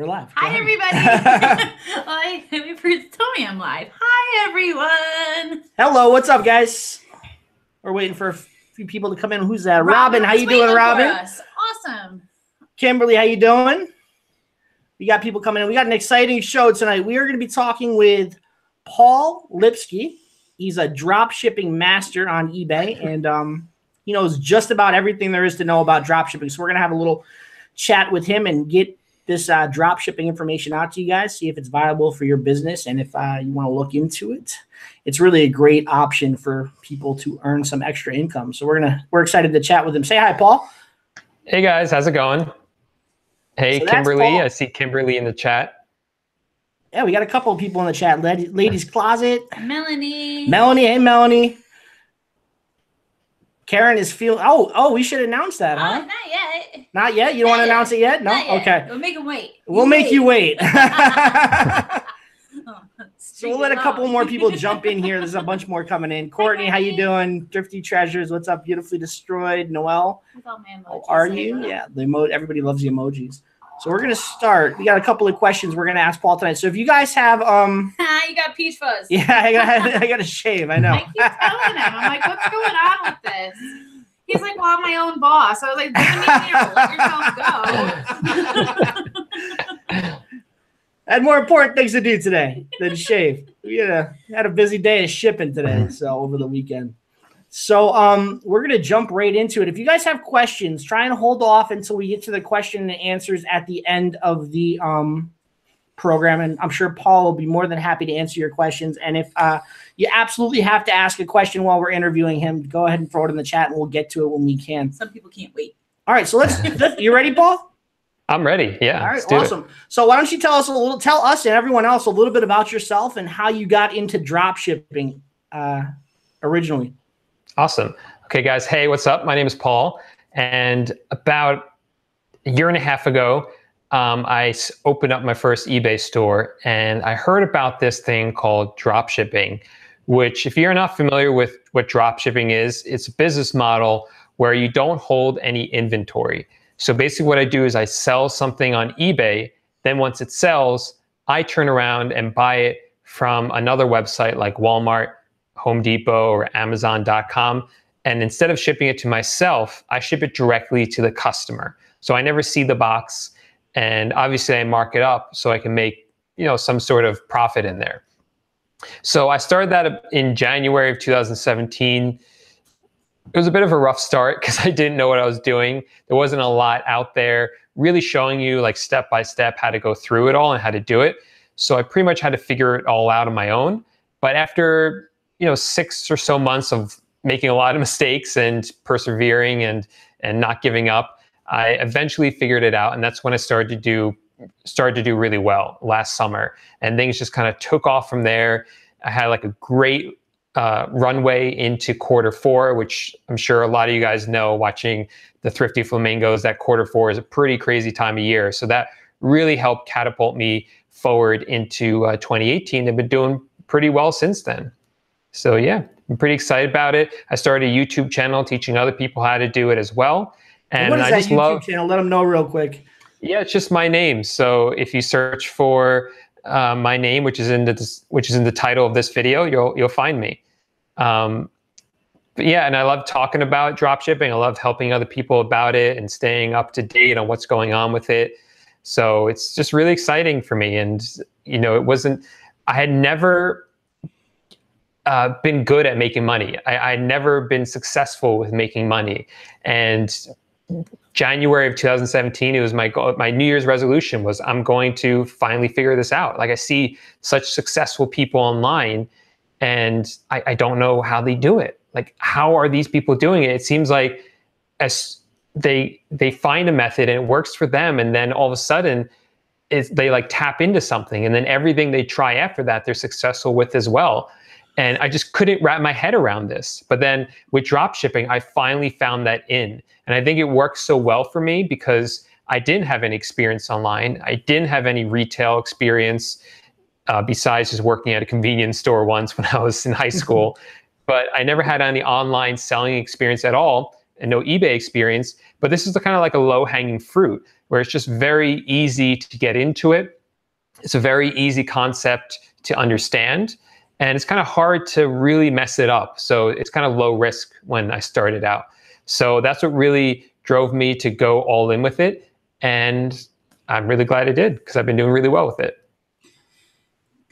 We're live. Hi, everybody. Let me first tell me I'm live. Hi, everyone. Hello, what's up, guys? We're waiting for a few people to come in. Who's that? Robin, how you doing, Robin? Awesome. Kimberly, how you doing? We got people coming in. We got an exciting show tonight. We are going to be talking with Paul Lipsky. He's a drop shipping master on eBay, and he knows just about everything there is to know about drop shipping. So we're going to have a little chat with him and get this drop shipping information out to you guys, see if it's viable for your business, and if you want to look into it. It's really a great option for people to earn some extra income. So we're excited to chat with him. Say hi, Paul. Hey guys, how's it going? Hey, so Kimberly, I see Kimberly in the chat. Yeah, we got a couple of people in the chat. Ladies Closet. Melanie. Hey, Melanie. Karen is feeling. Oh, we should announce that, huh? Not yet. Not yet? You don't want to announce it yet? No? Okay. We'll make them wait. We'll make you wait. So we'll let a couple more people jump in here. There's a bunch more coming in. Courtney, how you doing? Thrifty Treasures, what's up? Beautifully Destroyed. Noelle, how are you? Yeah, everybody loves the emojis. So we're gonna start. We got a couple of questions we're gonna ask Paul tonight. So if you guys have you got peach fuzz. Yeah, I got to shave. I know. I keep telling him. I'm like, what's going on with this? He's like, well, I'm my own boss. I was like, let yourself go. I had more important things to do today than shave. We had a busy day of shipping today, so over the weekend. So we're going to jump right into it. If you guys have questions, try and hold off until we get to the question and answers at the end of the program. And I'm sure Paul will be more than happy to answer your questions. And if you absolutely have to ask a question while we're interviewing him, go ahead and throw it in the chat and we'll get to it when we can. Some people can't wait. All right, so you ready, Paul? I'm ready. Yeah. All right, awesome. So why don't you tell us and everyone else a little bit about yourself and how you got into drop shipping originally. Awesome. Okay, guys. Hey, what's up? My name is Paul. And about a year and a half ago, I opened up my first eBay store, and I heard about this thing called drop shipping, which, if you're not familiar with what drop shipping is, it's a business model where you don't hold any inventory. So basically what I do is I sell something on eBay. Then once it sells, I turn around and buy it from another website like Walmart, Home Depot, or Amazon.com. And instead of shipping it to myself, I ship it directly to the customer. So I never see the box. And obviously I mark it up so I can make, some sort of profit in there. So I started that in January of 2017. It was a bit of a rough start because I didn't know what I was doing. There wasn't a lot out there really showing you like step by step how to go through it all and how to do it. So I pretty much had to figure it all out on my own. But after 6 or so months of making a lot of mistakes and persevering and not giving up, I eventually figured it out. And that's when I started to do really well last summer. And things just kind of took off from there. I had like a great runway into Q4, which I'm sure a lot of you guys know watching the Thrifty Flamingos, that Q4 is a pretty crazy time of year. So that really helped catapult me forward into 2018. I've been doing pretty well since then. So yeah, I'm pretty excited about it. I started a YouTube channel teaching other people how to do it as well. And what is that YouTube channel? Let them know real quick. Yeah, it's just my name. So if you search for my name, which is in the title of this video, you'll find me. But yeah, and I love talking about drop shipping. I love helping other people about it and staying up to date on what's going on with it. So it's just really exciting for me. And I had never been good at making money. I'd never been successful with making money. And January of 2017, it was my goal. My New Year's resolution was I'm going to finally figure this out. Like I see such successful people online and I don't know how they do it. Like, how are these people doing it? It seems like as they find a method and it works for them, and then all of a sudden they like tap into something, and then everything they try after that, they're successful with as well. And I just couldn't wrap my head around this. But then with drop shipping, I finally found that in. And I think it works so well for me because I didn't have any experience online. I didn't have any retail experience besides just working at a convenience store once when I was in high school. But I never had any online selling experience at all and no eBay experience. But this is kind of like a low-hanging fruit where it's just very easy to get into it. It's a very easy concept to understand, and it's kind of hard to really mess it up. So it's kind of low risk when I started out. So that's what really drove me to go all in with it. And I'm really glad I did, because I've been doing really well with it.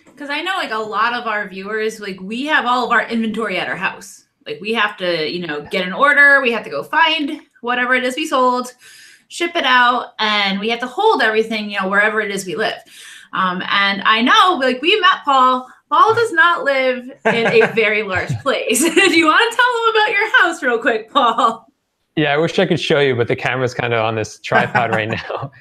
Because I know like a lot of our viewers, like we have all of our inventory at our house. Like we have to, you know, get an order. We have to go find whatever it is we sold, ship it out, and we have to hold everything, you know, wherever it is we live. And I know, like we met Paul. Paul does not live in a very large place. Do you want to tell him about your house real quick, Paul? Yeah, I wish I could show you, but the camera's kind of on this tripod right now.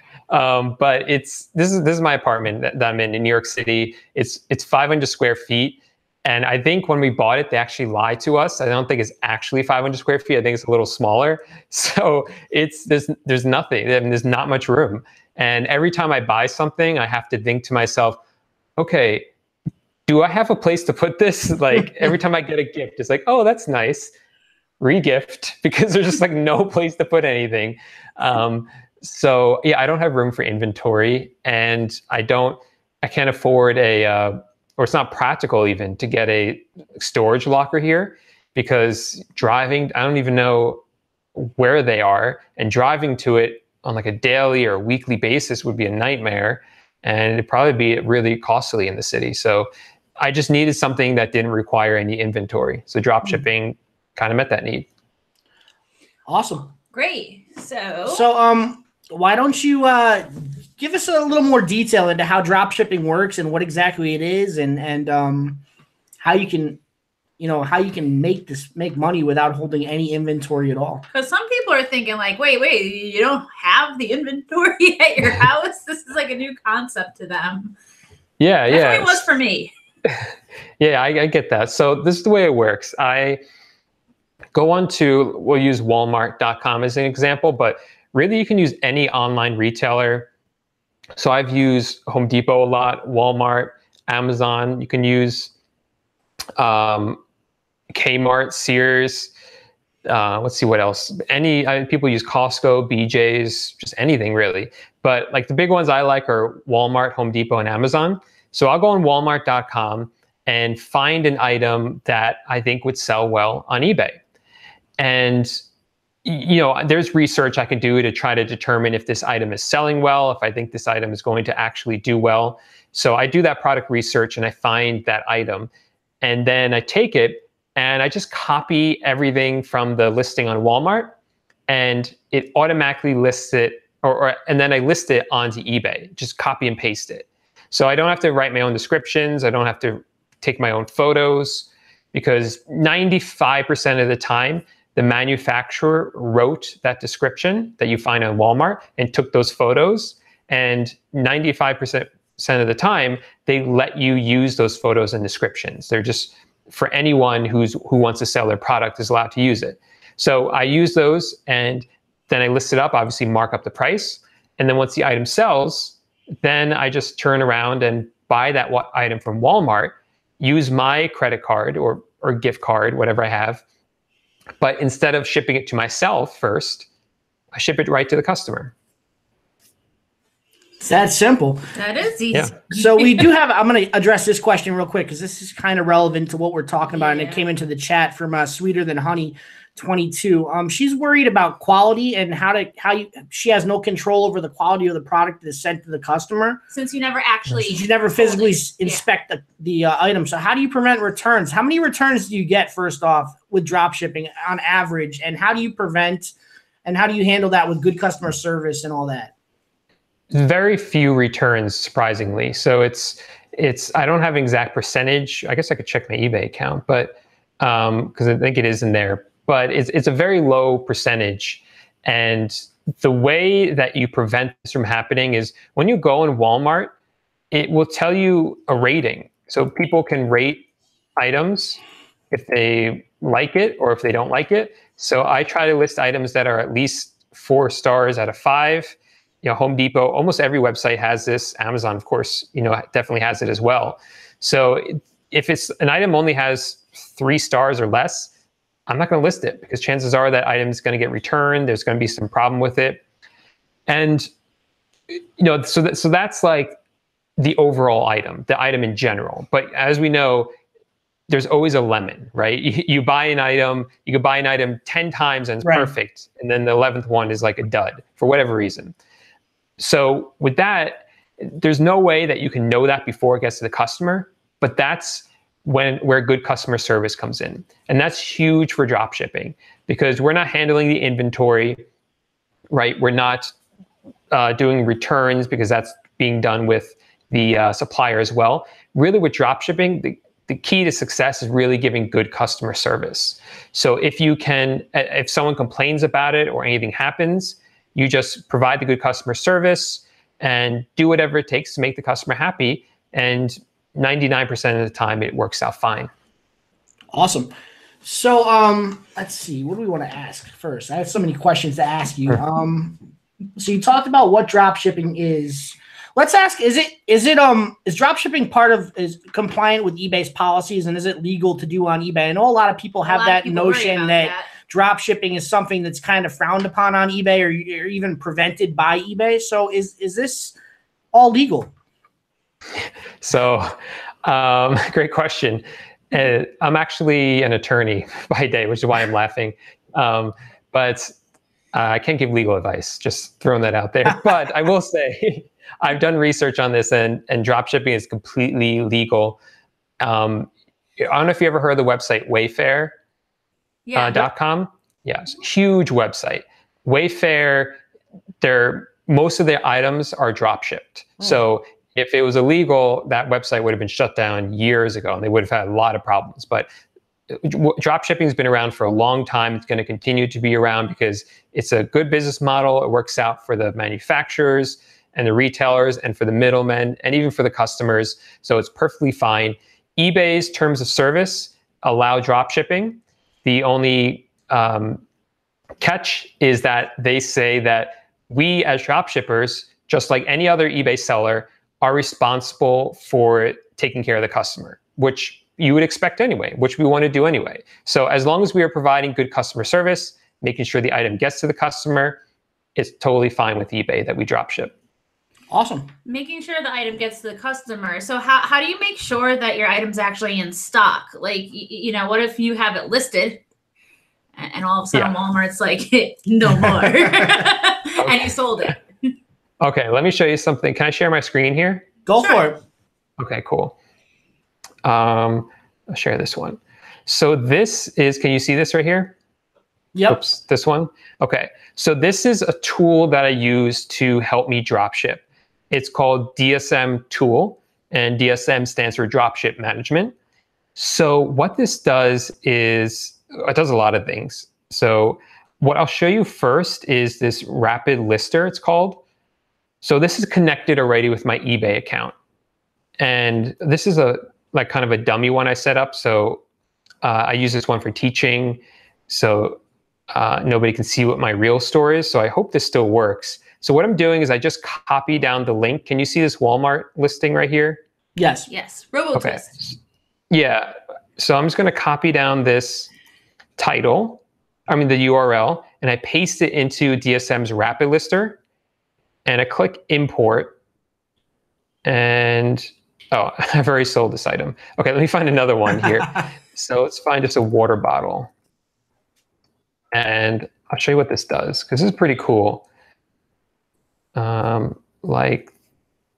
But this is my apartment that I'm in New York City. It's 500 square feet. And I think when we bought it, they actually lied to us. I don't think it's actually 500 square feet. I think it's a little smaller. So there's nothing. I mean, there's not much room. And every time I buy something, I have to think to myself, okay, do I have a place to put this? Like every time I get a gift, it's like, oh, that's nice. Re-gift, because there's just like no place to put anything. So yeah, I don't have room for inventory, and I can't afford or it's not practical even to get a storage locker here, because driving, I don't even know where they are, and driving to it on like a daily or weekly basis would be a nightmare, and it'd probably be really costly in the city. So I just needed something that didn't require any inventory. So dropshipping kind of met that need. Awesome. Great. So why don't you give us a little more detail into how dropshipping works and what exactly it is, and how you can make money without holding any inventory at all. Because some people are thinking like, wait, you don't have the inventory at your house? This is like a new concept to them. Yeah. It was for me. Yeah, I get that. So this is the way it works. I go on to, we'll use Walmart.com as an example, but really you can use any online retailer. So I've used Home Depot a lot, Walmart, Amazon. You can use Kmart, Sears. Let's see what else. People use Costco, BJ's, just anything really. But like the big ones I like are Walmart, Home Depot, and Amazon. So I'll go on Walmart.com and find an item that I think would sell well on eBay. And there's research I can do to try to determine if this item is selling well, if I think this item is going to actually do well. So I do that product research and I find that item, and then I take it and I just copy everything from the listing on Walmart, and it automatically lists it, and then I list it onto eBay, just copy and paste it. So I don't have to write my own descriptions. I don't have to take my own photos, because 95% of the time, the manufacturer wrote that description that you find on Walmart and took those photos. And 95% of the time, they let you use those photos and descriptions. They're just for anyone who wants to sell their product is allowed to use it. So I use those, and then I list it up, obviously mark up the price. And then once the item sells, then I just turn around and buy that item from Walmart, use my credit card or gift card, whatever I have. But instead of shipping it to myself first, I ship it right to the customer. It's that simple. That is easy. Yeah. So we do have, I'm going to address this question real quick, because this is kind of relevant to what we're talking about. And it came into the chat from Sweeter Than Honey 22. She's worried about quality and she has no control over the quality of the product that is sent to the customer. Since you never physically inspect the item. So how do you prevent returns? How many returns do you get, first off, with drop shipping on average? And how do you prevent, and how do you handle that with good customer service and all that? Very few returns, surprisingly. So it's I don't have an exact percentage. I guess I could check my eBay account, but because I think it is in there. But it's a very low percentage. And the way that you prevent this from happening is when you go in Walmart, it will tell you a rating. So people can rate items if they like it or if they don't like it. So I try to list items that are at least 4 stars out of 5. Home Depot, almost every website has this. Amazon, of course, definitely has it as well. So if it's an item only has 3 stars or less, I'm not going to list it, because chances are that item is going to get returned. There's going to be some problem with it. And so that's like the overall item, the item in general. But as we know, there's always a lemon, right? You buy an item, you could buy an item 10 times and it's perfect. And then the 11th one is like a dud for whatever reason. So with that, there's no way that you can know that before it gets to the customer, but that's where good customer service comes in. And that's huge for drop shipping because we're not handling the inventory, right? We're not doing returns because that's being done with the supplier as well. Really with drop shipping, the key to success is really giving good customer service. So if someone complains about it or anything happens, you just provide the good customer service and do whatever it takes to make the customer happy. And 99% of the time, it works out fine. Awesome. So let's see. What do we want to ask first? I have so many questions to ask you. So you talked about what drop shipping is. Let's ask, is dropshipping is compliant with eBay's policies, and is it legal to do on eBay? I know a lot of people have that notion that dropshipping is something that's kind of frowned upon on eBay or even prevented by eBay. So is this all legal? So great question. I'm actually an attorney by day, which is why I'm laughing. But I can't give legal advice, just throwing that out there. But I will say, I've done research on this, and dropshipping is completely legal. I don't know if you ever heard of the website Wayfair.com. Yes, huge website. Wayfair, most of their items are drop shipped. So if it was illegal, that website would have been shut down years ago, and they would have had a lot of problems. But drop shipping has been around for a long time. It's going to continue to be around because it's a good business model. It works out for the manufacturers and the retailers and for the middlemen and even for the customers. So it's perfectly fine. eBay's terms of service allow drop shipping. The only catch is that they say that we as drop shippers, just like any other eBay seller, are responsible for taking care of the customer, which you would expect anyway, which we want to do anyway. So as long as we are providing good customer service, making sure the item gets to the customer, it's totally fine with eBay that we drop ship. Awesome. Making sure the item gets to the customer. So how do you make sure that your item's actually in stock? Like, what if you have it listed and all of a sudden Walmart's like, no more, and you sold it? Okay, let me show you something. Can I share my screen here? Go for it. Okay, cool. I'll share this one. So this is, can you see this right here? Yep. Oops, this one. Okay, so this is a tool that I use to help me drop ship. It's called DSM Tool, and DSM stands for Dropship Management. So what this does is, it does a lot of things. So what I'll show you first is this rapid lister, it's called. So this is connected already with my eBay account. And this is kind of a dummy one I set up. So I use this one for teaching. So nobody can see what my real store is. So I hope this still works. So what I'm doing is I just copy down the link. Can you see this Walmart listing right here? Yes. Yes. RoboTwist. Yeah. So I'm just going to copy down this the URL, and I paste it into DSM's rapid lister. And I click import. And I've already sold this item. Okay, let me find another one here. So let's find just a water bottle. And I'll show you what this does, because this is pretty cool. Like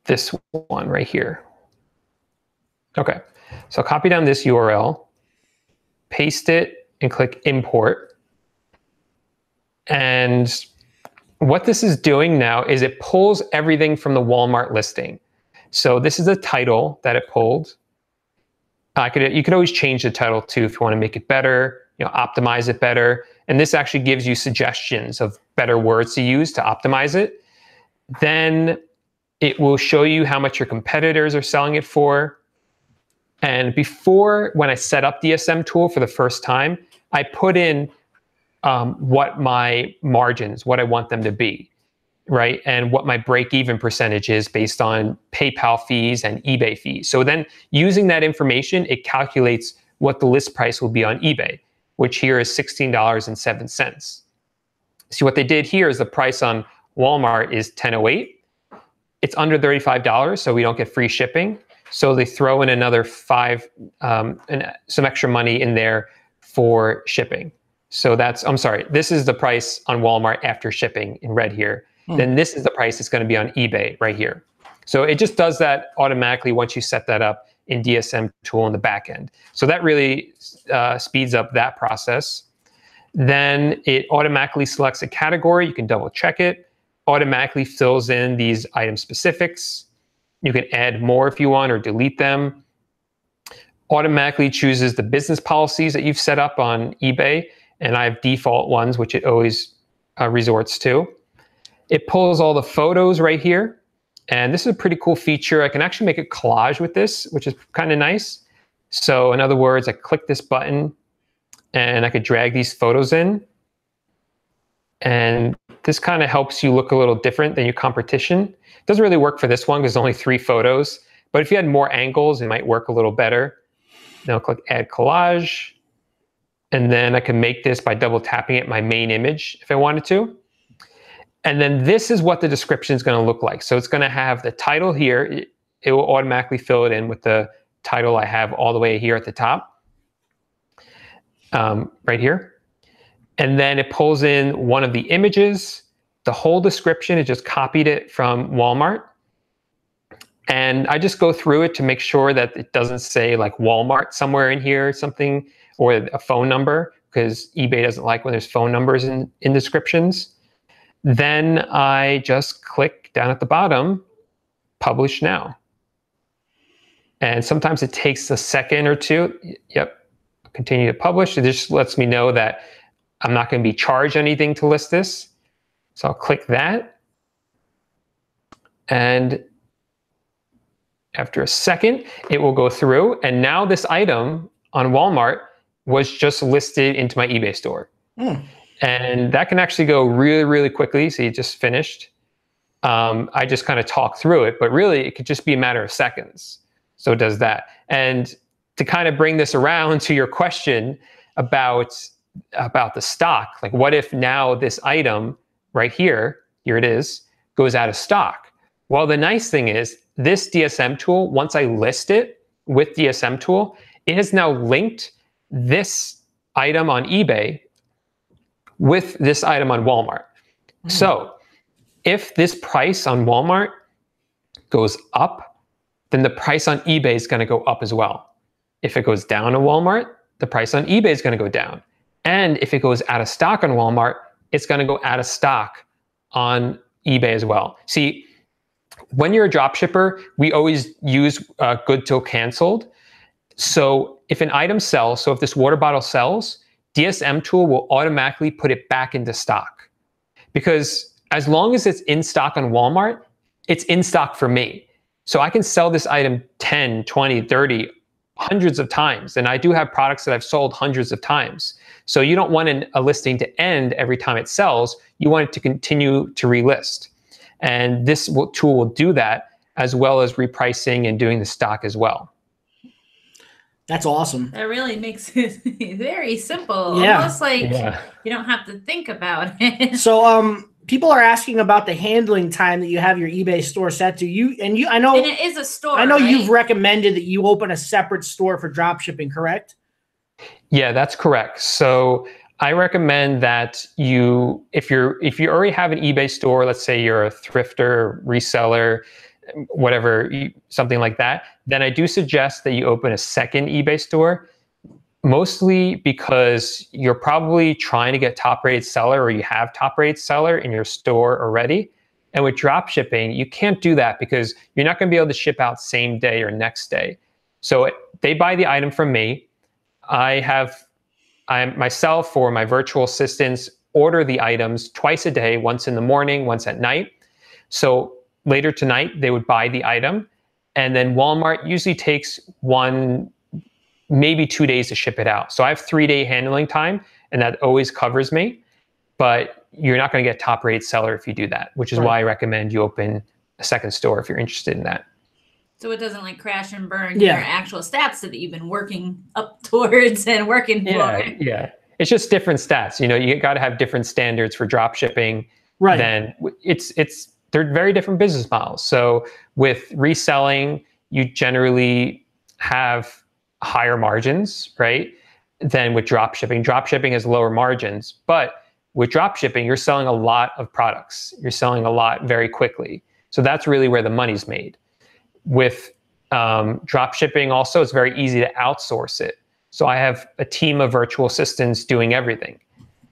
this one right here. Okay, so I'll copy down this URL, paste it, and click import. And what this is doing now is it pulls everything from the Walmart listing. So this is the title that it pulled. You could always change the title too if you want to make it better, optimize it better. And this actually gives you suggestions of better words to use to optimize it. Then it will show you how much your competitors are selling it for. And before, when I set up DSM Tool for the first time, I put in what my margins, what I want them to be, right? And what my break-even percentage is based on PayPal fees and eBay fees. So then using that information, it calculates what the list price will be on eBay, which here is $16.07. See, what they did here is the price on Walmart is $10.08. it's under $35, so we don't get free shipping. So they throw in another and some extra money in there for shipping. So I'm sorry, this is the price on Walmart after shipping in red here. Then this is the price it's going to be on eBay right here. So it just does that automatically once you set that up in DSM Tool in the back end. So that really speeds up that process. Then it automatically selects a category. You can double check it. Automatically fills in these item specifics. You can add more if you want or delete them. Automatically chooses the business policies that you've set up on eBay. And I have default ones, which it always resorts to. It pulls all the photos right here. And this is a pretty cool feature. I can actually make a collage with this, which is kind of nice. So in other words, I click this button and I could drag these photos in. And this kind of helps you look a little different than your competition. It doesn't really work for this one because there's only 3 photos. But if you had more angles, it might work a little better. Now I'll click Add Collage. And then I can make this by double tapping it, my main image, if I wanted to. And then this is what the description is going to look like. So it's going to have the title here. It will automatically fill it in with the title I have all the way here at the top, right here. And then it pulls in one of the images. The whole description, it just copied it from Walmart. And I just go through it to make sure that it doesn't say like Walmart somewhere in here or something, or a phone number, because eBay doesn't like when there's phone numbers in descriptions. Then I just click down at the bottom, Publish Now. And sometimes it takes a second or two. Yep, continue to publish. It just lets me know that I'm not going to be charged anything to list this. So I'll click that. And after a second, it will go through. And now this item on Walmart was just listed into my eBay store. And that can actually go really, really quickly. So you just finished. I just kind of talk through it, but really it could just be a matter of seconds. So it does that. And to kind of bring this around to your question about the stock, like what if now this item right here it is, goes out of stock? Well, the nice thing is this DSM tool, once I list it with DSM tool, it has now linked this item on eBay with this item on Walmart. So if this price on Walmart goes up, then the price on eBay is going to go up as well. If it goes down on Walmart, the price on eBay is going to go down. And if it goes out of stock on Walmart, it's going to go out of stock on eBay as well. See, when you're a drop shipper, we always use good till canceled. So if an item sells, so if this water bottle sells, DSM tool will automatically put it back into stock. Because as long as it's in stock on Walmart, it's in stock for me. So I can sell this item 10, 20, 30, hundreds of times. And I do have products that I've sold hundreds of times. So you don't want a listing to end every time it sells. You want it to continue to relist. And this tool will do that, as well as repricing and doing the stock as well. That's awesome. That really makes it very simple. Yeah. Almost like you don't have to think about it. So people are asking about the handling time that you have your eBay store set to. I know and it is a store. I know, right? You've recommended that you open a separate store for drop shipping, correct? Yeah, that's correct. So I recommend that if you already have an eBay store, let's say you're a thrifter, reseller, whatever, something like that, then I do suggest that you open a second eBay store, mostly because you're probably trying to get top rated seller, or you have top rated seller in your store already. And with drop shipping, you can't do that because you're not going to be able to ship out same day or next day. So they buy the item from me. I myself or my virtual assistants order the items twice a day, once in the morning, once at night. So later tonight, they would buy the item. And then Walmart usually takes 1, maybe 2 days to ship it out. So I have 3-day handling time, and that always covers me. But you're not going to get top rated seller if you do that, which is why I recommend you open a second store if you're interested in that. So it doesn't like crash and burn your actual stats that you've been working up towards and working for. Yeah. It's just different stats. You got to have different standards for drop shipping. Right. Then it's they're very different business models. So with reselling, you generally have higher margins, right? Than with drop shipping. Drop shipping has lower margins, but with drop shipping, you're selling a lot of products. You're selling a lot very quickly. So that's really where the money's made. With drop shipping also, it's very easy to outsource it. So I have a team of virtual assistants doing everything.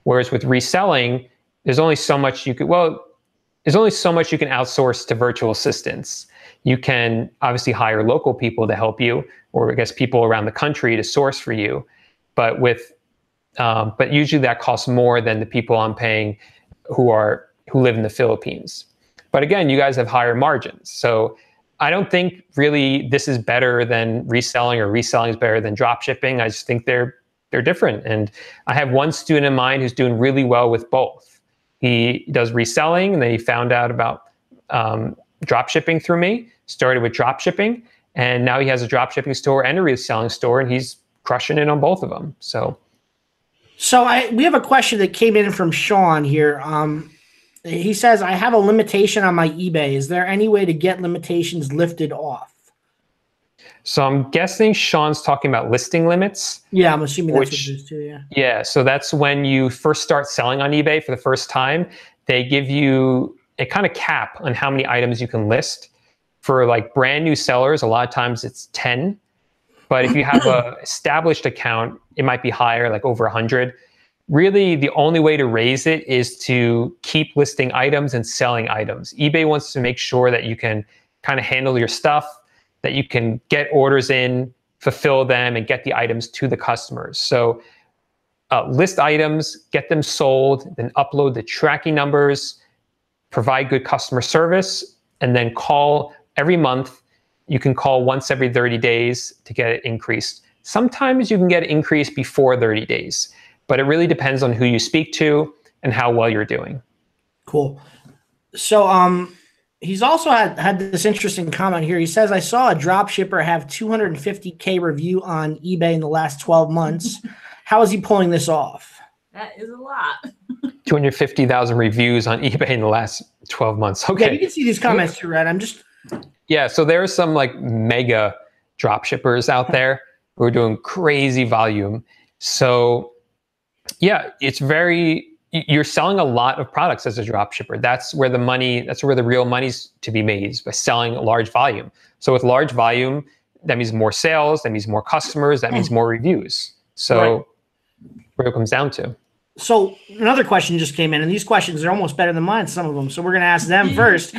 Whereas with reselling, there's only so much you could, there's only so much you can outsource to virtual assistants. You can obviously hire local people to help you, or I guess people around the country to source for you. But but usually that costs more than the people I'm paying who live in the Philippines. But again, you guys have higher margins. So I don't think really this is better than reselling, or reselling is better than drop shipping. I just think they're different. And I have one student in mind who's doing really well with both. He does reselling, and then he found out about drop shipping through me, started with drop shipping, and now he has a drop shipping store and a reselling store, and he's crushing it on both of them. So we have a question that came in from Sean here. He says, I have a limitation on my eBay. Is there any way to get limitations lifted off? So I'm guessing Sean's talking about listing limits. Yeah, I'm assuming that's what it is too, yeah. Yeah, so that's when you first start selling on eBay for the first time. They give you a kind of cap on how many items you can list. For like brand new sellers, a lot of times it's 10. But if you have an established account, it might be higher, like over 100. Really, the only way to raise it is to keep listing items and selling items. eBay wants to make sure that you can kind of handle your stuff, that you can get orders in, fulfill them, and get the items to the customers. So list items, get them sold, then upload the tracking numbers, provide good customer service, and then call every month. You can call once every 30 days to get it increased. Sometimes you can get it increased before 30 days, but it really depends on who you speak to and how well you're doing. Cool. So he's also had this interesting comment here. He says, I saw a drop shipper have 250K review on eBay in the last 12 months. How is he pulling this off? That is a lot. 250,000 reviews on eBay in the last 12 months. Okay. Yeah, you can see these comments too, right? Yeah, so there are some like mega drop shippers out there who are doing crazy volume. So yeah, you're selling a lot of products as a drop shipper. That's where the real money's to be made, is by selling a large volume. So with large volume, that means more sales, that means more customers, that means more reviews. So where it comes down to. So another question just came in, and these questions are almost better than mine, some of them. So we're going to ask them first.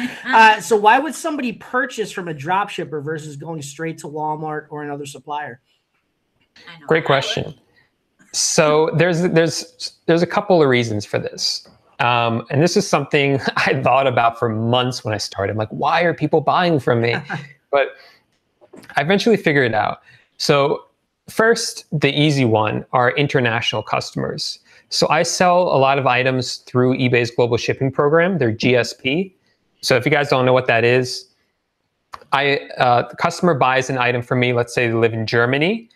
So why would somebody purchase from a drop shipper versus going straight to Walmart or another supplier? Great question. So there's a couple of reasons for this. And this is something I thought about for months when I started. I'm like, why are people buying from me? But I eventually figured it out. So first, the easy one are international customers. So I sell a lot of items through eBay's global shipping program, their GSP. So if you guys don't know what that is, the customer buys an item from me. Let's say they live in Germany.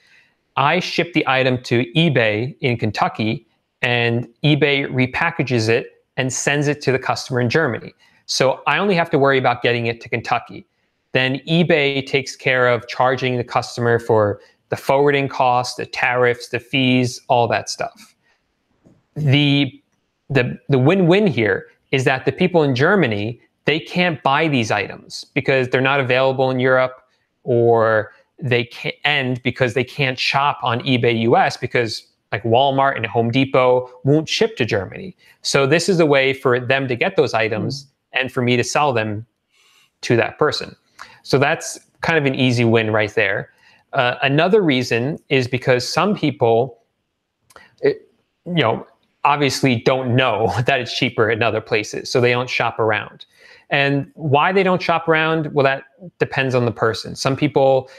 I ship the item to eBay in Kentucky, and eBay repackages it and sends it to the customer in Germany. So I only have to worry about getting it to Kentucky. Then eBay takes care of charging the customer for the forwarding costs, the tariffs, the fees, all that stuff. The win-win here is that the people in Germany, they can't buy these items because they're not available in Europe, or they can't, and because they can't shop on eBay US because like Walmart and Home Depot won't ship to Germany. So this is a way for them to get those items and for me to sell them to that person. So that's kind of an easy win right there. Another reason is because some people, obviously don't know that it's cheaper in other places, so they don't shop around. And why they don't shop around, well, that depends on the person. Some people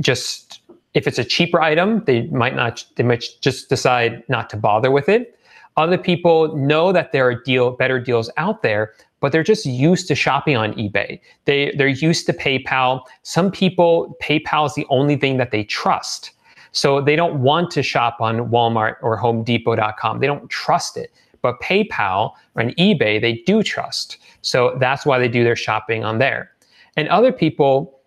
just, if it's a cheaper item, they might just decide not to bother with it. Other people know that there are better deals out there, but they're just used to shopping on eBay. They're used to PayPal. Some people, PayPal is the only thing that they trust. So they don't want to shop on Walmart or HomeDepot.com. They don't trust it. but PayPal and eBay, they do trust. So that's why they do their shopping on there. And other people,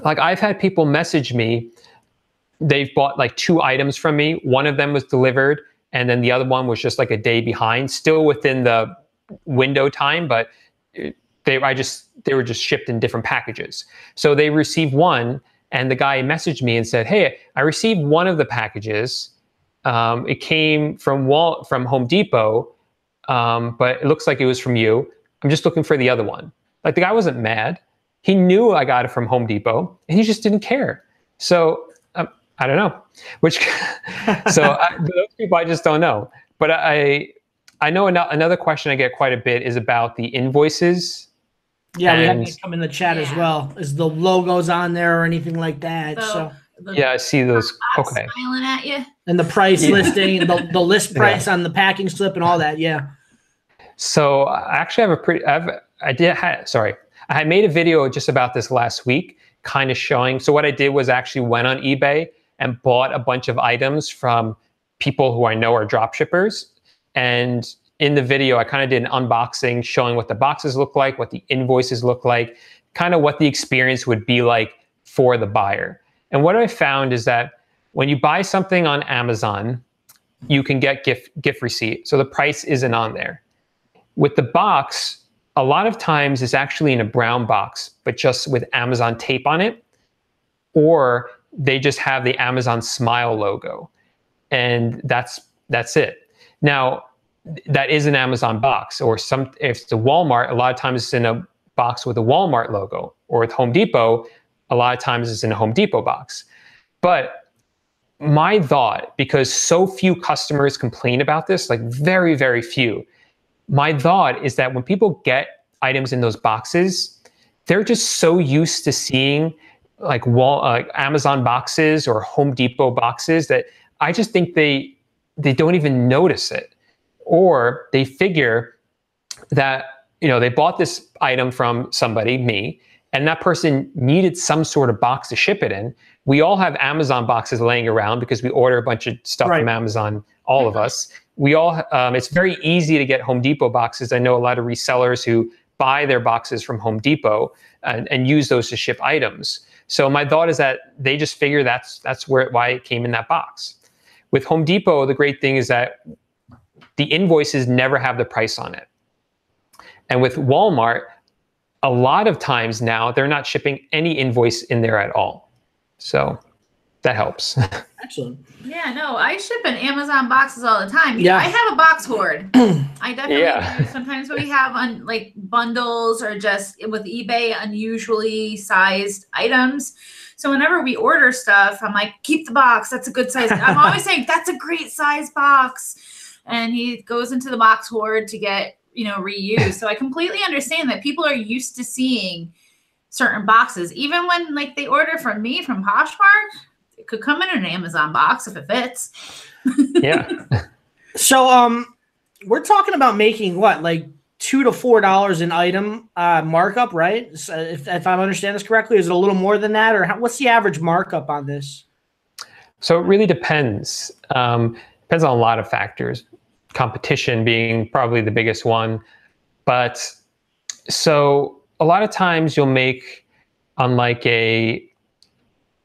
like I've had people message me, they've bought like 2 items from me. One of them was delivered, and then the other one was just like a day behind, still within the window time, but they were just shipped in different packages. So they received one, and the guy messaged me and said, "Hey, I received one of the packages. It came from Home Depot, but it looks like it was from you. I'm just looking for the other one." Like the guy wasn't mad. He knew I got it from Home Depot, and he just didn't care. So I don't know, those people I just don't know. But I know another question I get quite a bit is about the invoices. Yeah, we had to come in the chat as well. Is the logos on there or anything like that? So yeah, I see those. Okay. Smiling at you. And the price listing, the list price on the packing slip and all that. Yeah. So I actually have I made a video just about this last week, kind of showing. So what I did was actually went on eBay and bought a bunch of items from people who I know are drop shippers. And in the video, I kind of did an unboxing showing what the boxes look like, what the invoices look like, kind of what the experience would be like for the buyer. And what I found is that when you buy something on Amazon, you can get gift receipt. So the price isn't on there. With the box, a lot of times it's actually in a brown box, but just with Amazon tape on it, or they just have the Amazon Smile logo, and that's it. Now, that is an Amazon box, or if it's a Walmart, a lot of times it's in a box with a Walmart logo, or with Home Depot, a lot of times it's in a Home Depot box. But my thought, because so few customers complain about this, like very, very few, my thought is that when people get items in those boxes, they're just so used to seeing like Amazon boxes or Home Depot boxes that I just think they don't even notice it. Or they figure that, they bought this item from somebody, me, and that person needed some sort of box to ship it in. We all have Amazon boxes laying around because we order a bunch of stuff from Amazon, all of us. We all, it's very easy to get Home Depot boxes. I know a lot of resellers who buy their boxes from Home Depot and use those to ship items. So my thought is that they just figure that's why it came in that box. With Home Depot, the great thing is that the invoices never have the price on it. And with Walmart, a lot of times now, they're not shipping any invoice in there at all. So that helps. Excellent. Yeah, no, I ship in Amazon boxes all the time. Yeah, I have a box hoard. I definitely do. Sometimes we have like bundles or just with eBay unusually sized items. So whenever we order stuff, I'm like, keep the box. That's a good size. I'm always saying that's a great size box. And he goes into the box hoard to get, reused. So I completely understand that people are used to seeing certain boxes. Even when like they order from me from Poshmark, it could come in an Amazon box if it fits. Yeah. So we're talking about making what, like $2 to $4 an item markup, right? So if I understand this correctly, is it a little more than that, or what's the average markup on this? So it really depends. Depends on a lot of factors. Competition being probably the biggest one. But so a lot of times you'll make on like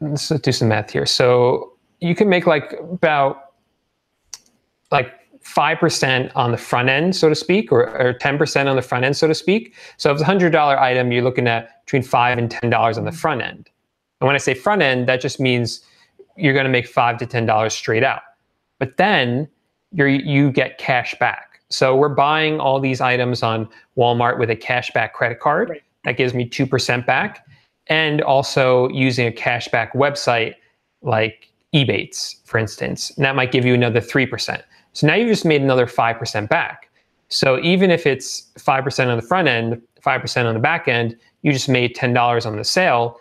let's do some math here. So you can make like about like 5% on the front end, so to speak, or 10% on the front end, so to speak. So if it's a $100 item, you're looking at between $5 and $10 on the front end. And when I say front end, that just means you're going to make $5 to $10 straight out. But then you get cash back. So we're buying all these items on Walmart with a cashback credit card. Right. That gives me 2% back. And also using a cashback website like eBay, for instance. And that might give you another 3%. So now you've just made another 5% back. So even if it's 5% on the front end, 5% on the back end, you just made $10 on the sale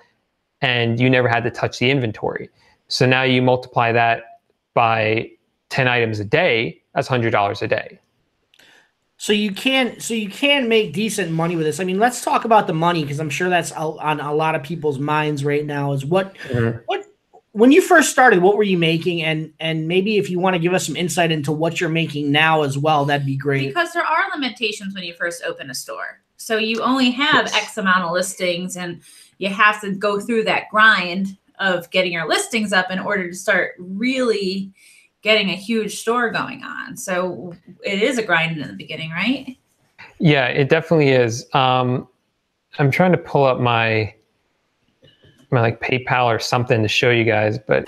and you never had to touch the inventory. So now you multiply that by 10 items a day, that's $100 a day. So you can make decent money with this. I mean, let's talk about the money, because I'm sure that's on a lot of people's minds right now. Is what when you first started, what were you making? And maybe if you want to give us some insight into what you're making now as well, that'd be great. Because there are limitations when you first open a store. So you only have X amount of listings, and you have to go through that grind of getting your listings up in order to start really getting a huge store going on. So it is a grind in the beginning, right? Yeah, it definitely is. I'm trying to pull up my like PayPal or something to show you guys, but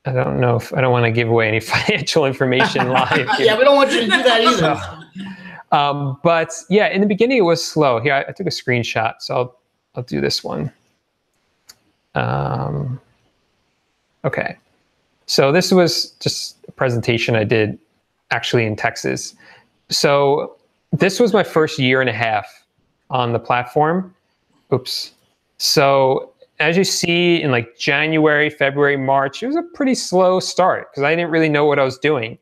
I don't know if I don't want to give away any financial information live. Yeah, we don't want you to do that either. But yeah, in the beginning it was slow. Here, I took a screenshot, so I'll do this one. Okay. So this was just a presentation I did actually in Texas. So this was my first year and a half on the platform. Oops. So as you see in like January, February, March, it was a pretty slow start because I didn't really know what I was doing.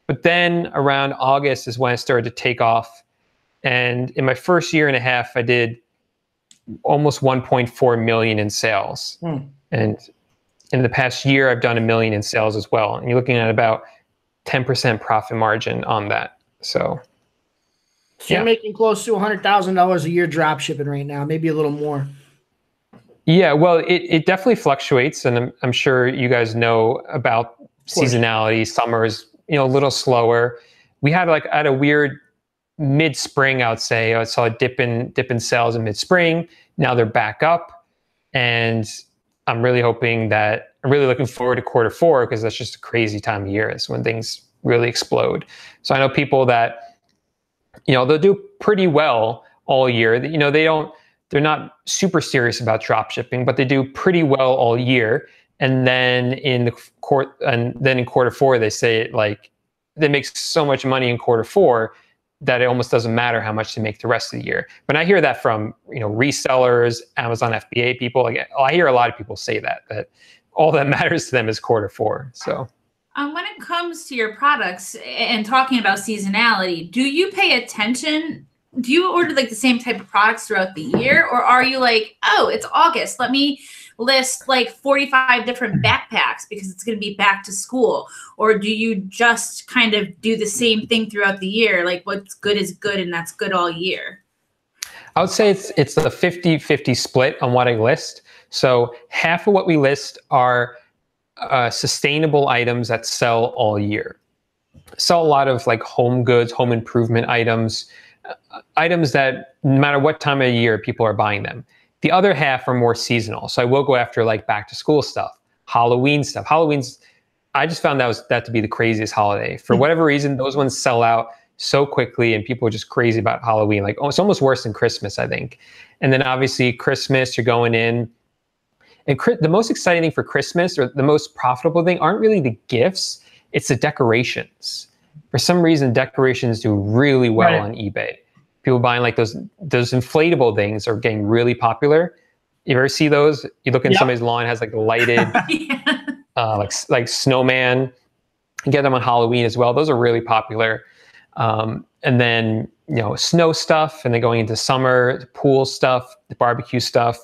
But then around August is when I started to take off. And in my first year and a half, I did almost 1.4 million in sales. And in the past year, I've done $1 million in sales as well. And you're looking at about 10% profit margin on that. So you're making close to $100,000 a year drop shipping right now, maybe a little more. Yeah, well, it definitely fluctuates. And I'm sure you guys know about seasonality. Summer is, a little slower. We had at a weird mid-spring, I would say. I saw a dip in sales in mid-spring. Now they're back up. And I'm really looking forward to Q4 because that's just a crazy time of year. It's when things really explode. So I know people that, they'll do pretty well all year. They're not super serious about drop shipping, but they do pretty well all year. And then in Q4, they say they make so much money in Q4 that it almost doesn't matter how much they make the rest of the year. But I hear that from resellers, Amazon FBA people. I hear a lot of people say that all that matters to them is Q4. So when it comes to your products and talking about seasonality, do you pay attention? Do you order the same type of products throughout the year, or are you oh, it's August, let me list 45 different backpacks because it's going to be back to school? Or do you just kind of do the same thing throughout the year? What's good is good and that's good all year? I would say it's a 50-50 split on what I list. So half of what we list are sustainable items that sell all year. Sell a lot of home goods, home improvement items, items that no matter what time of year people are buying them. The other half are more seasonal. So I will go after back to school stuff, Halloween stuff. I just found that to be the craziest holiday. For whatever reason, those ones sell out so quickly and people are just crazy about Halloween. It's almost worse than Christmas, I think. And then obviously Christmas, you're going in. And the most exciting thing for Christmas, or the most profitable thing, aren't really the gifts, it's the decorations. For some reason, decorations do really well on eBay. People buying those inflatable things are getting really popular. You ever see those? You look in somebody's lawn, it has a lighted, like snowman. You get them on Halloween as well. Those are really popular. And then, snow stuff, and then going into summer, the pool stuff, the barbecue stuff.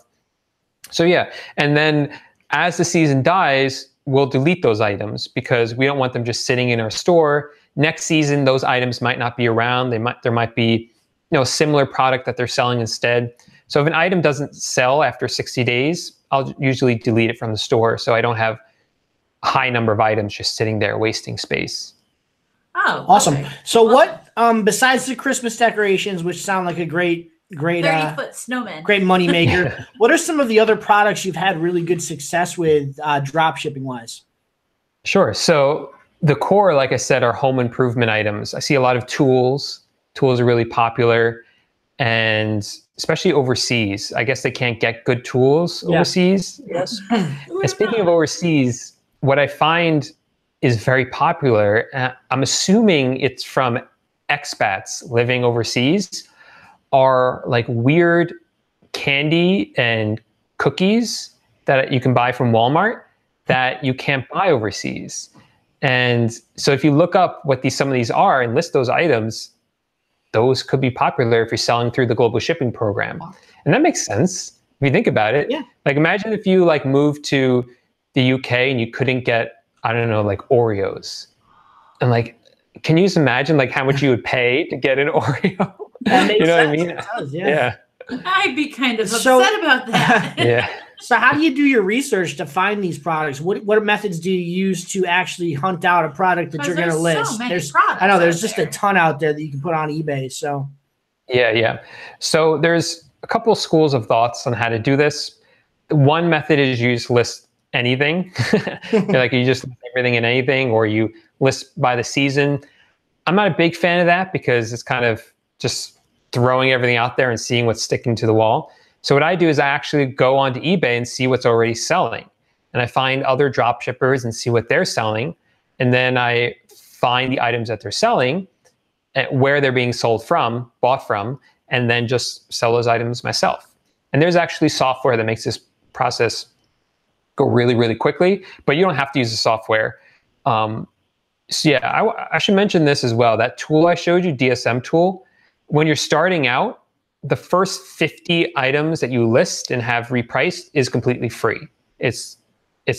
So yeah. And then as the season dies, we'll delete those items because we don't want them just sitting in our store. Next season, those items might not be around. There might be, a similar product that they're selling instead. So if an item doesn't sell after 60 days, I'll usually delete it from the store so I don't have a high number of items just sitting there wasting space. Oh, awesome. Okay. So what, besides the Christmas decorations, which sound like a great 30-foot snowman, great money maker, what are some of the other products you've had really good success with drop shipping wise? Sure. So the core, like I said, are home improvement items. I see a lot of tools. Tools are really popular, and especially overseas. I guess they can't get good tools overseas. Yes. And speaking of overseas, what I find is very popular, I'm assuming it's from expats living overseas, are weird candy and cookies that you can buy from Walmart that you can't buy overseas. And so if you look up what some of these are and list those items, those could be popular if you're selling through the global shipping program. And that makes sense if you think about it. Yeah. Imagine if you moved to the UK and you couldn't get, I don't know, like Oreos. And like, can you just imagine like how much you would pay to get an Oreo? That makes you know sense. what I mean? It does, yeah. I'd be kind of upset about that. Yeah. So how do you do your research to find these products? What methods do you use to actually hunt out a product that you're going to list? So many There's products I know there's out just there. a ton out there that you can put on eBay. So Yeah. So there's a couple of schools of thoughts on how to do this. One method is you just list anything. Like you just list everything and anything, or you list by the season. I'm not a big fan of that because it's kind of just throwing everything out there and seeing what's sticking to the wall. So what I do is I actually go onto eBay and see what's already selling. And I find other drop shippers and see what they're selling. And then I find the items that they're selling, where they're being sold from, bought from, and then just sell those items myself. And there's actually software that makes this process go really, really quickly, but you don't have to use the software. So yeah, I should mention this as well. That tool I showed you, DSM Tool, when you're starting out, the first 50 items that you list and have repriced is completely free. It's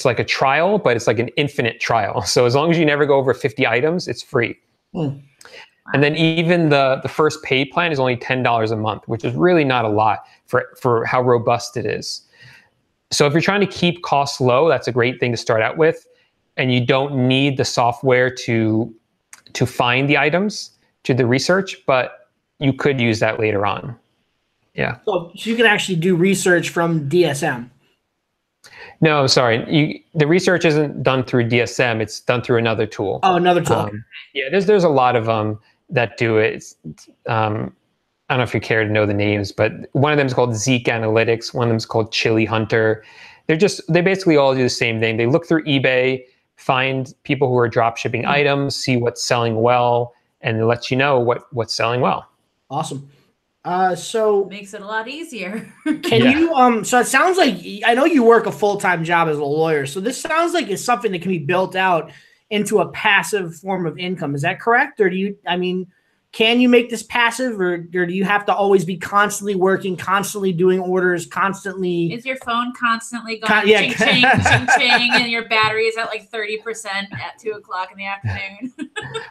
like a trial, but it's like an infinite trial. So as long as you never go over 50 items, it's free. And then even the first paid plan is only $10 a month, which is really not a lot for how robust it is. So if you're trying to keep costs low, that's a great thing to start out with. And you don't need the software to find the items, to the research, but you could use that later on. Yeah. So you can actually do research from DSM. No, sorry. The research isn't done through DSM. It's done through another tool. Oh, another tool. Yeah, there's a lot of them that do it. I don't know if you care to know the names, but one of them is called Zeek Analytics. One of them is called Chili Hunter. They basically all do the same thing. They look through eBay, find people who are drop shipping items, see what's selling well, and it lets you know what's selling well. Awesome. So Makes it a lot easier. can you so it sounds like, I know you work a full-time job as a lawyer, so this sounds like it's something that can be built out into a passive form of income. Is that correct? Or can you make this passive, or do you have to always be constantly working, constantly doing orders, constantly? Is your phone constantly going ching, ching, ching, ching, and your battery is at like 30% at 2 o'clock in the afternoon?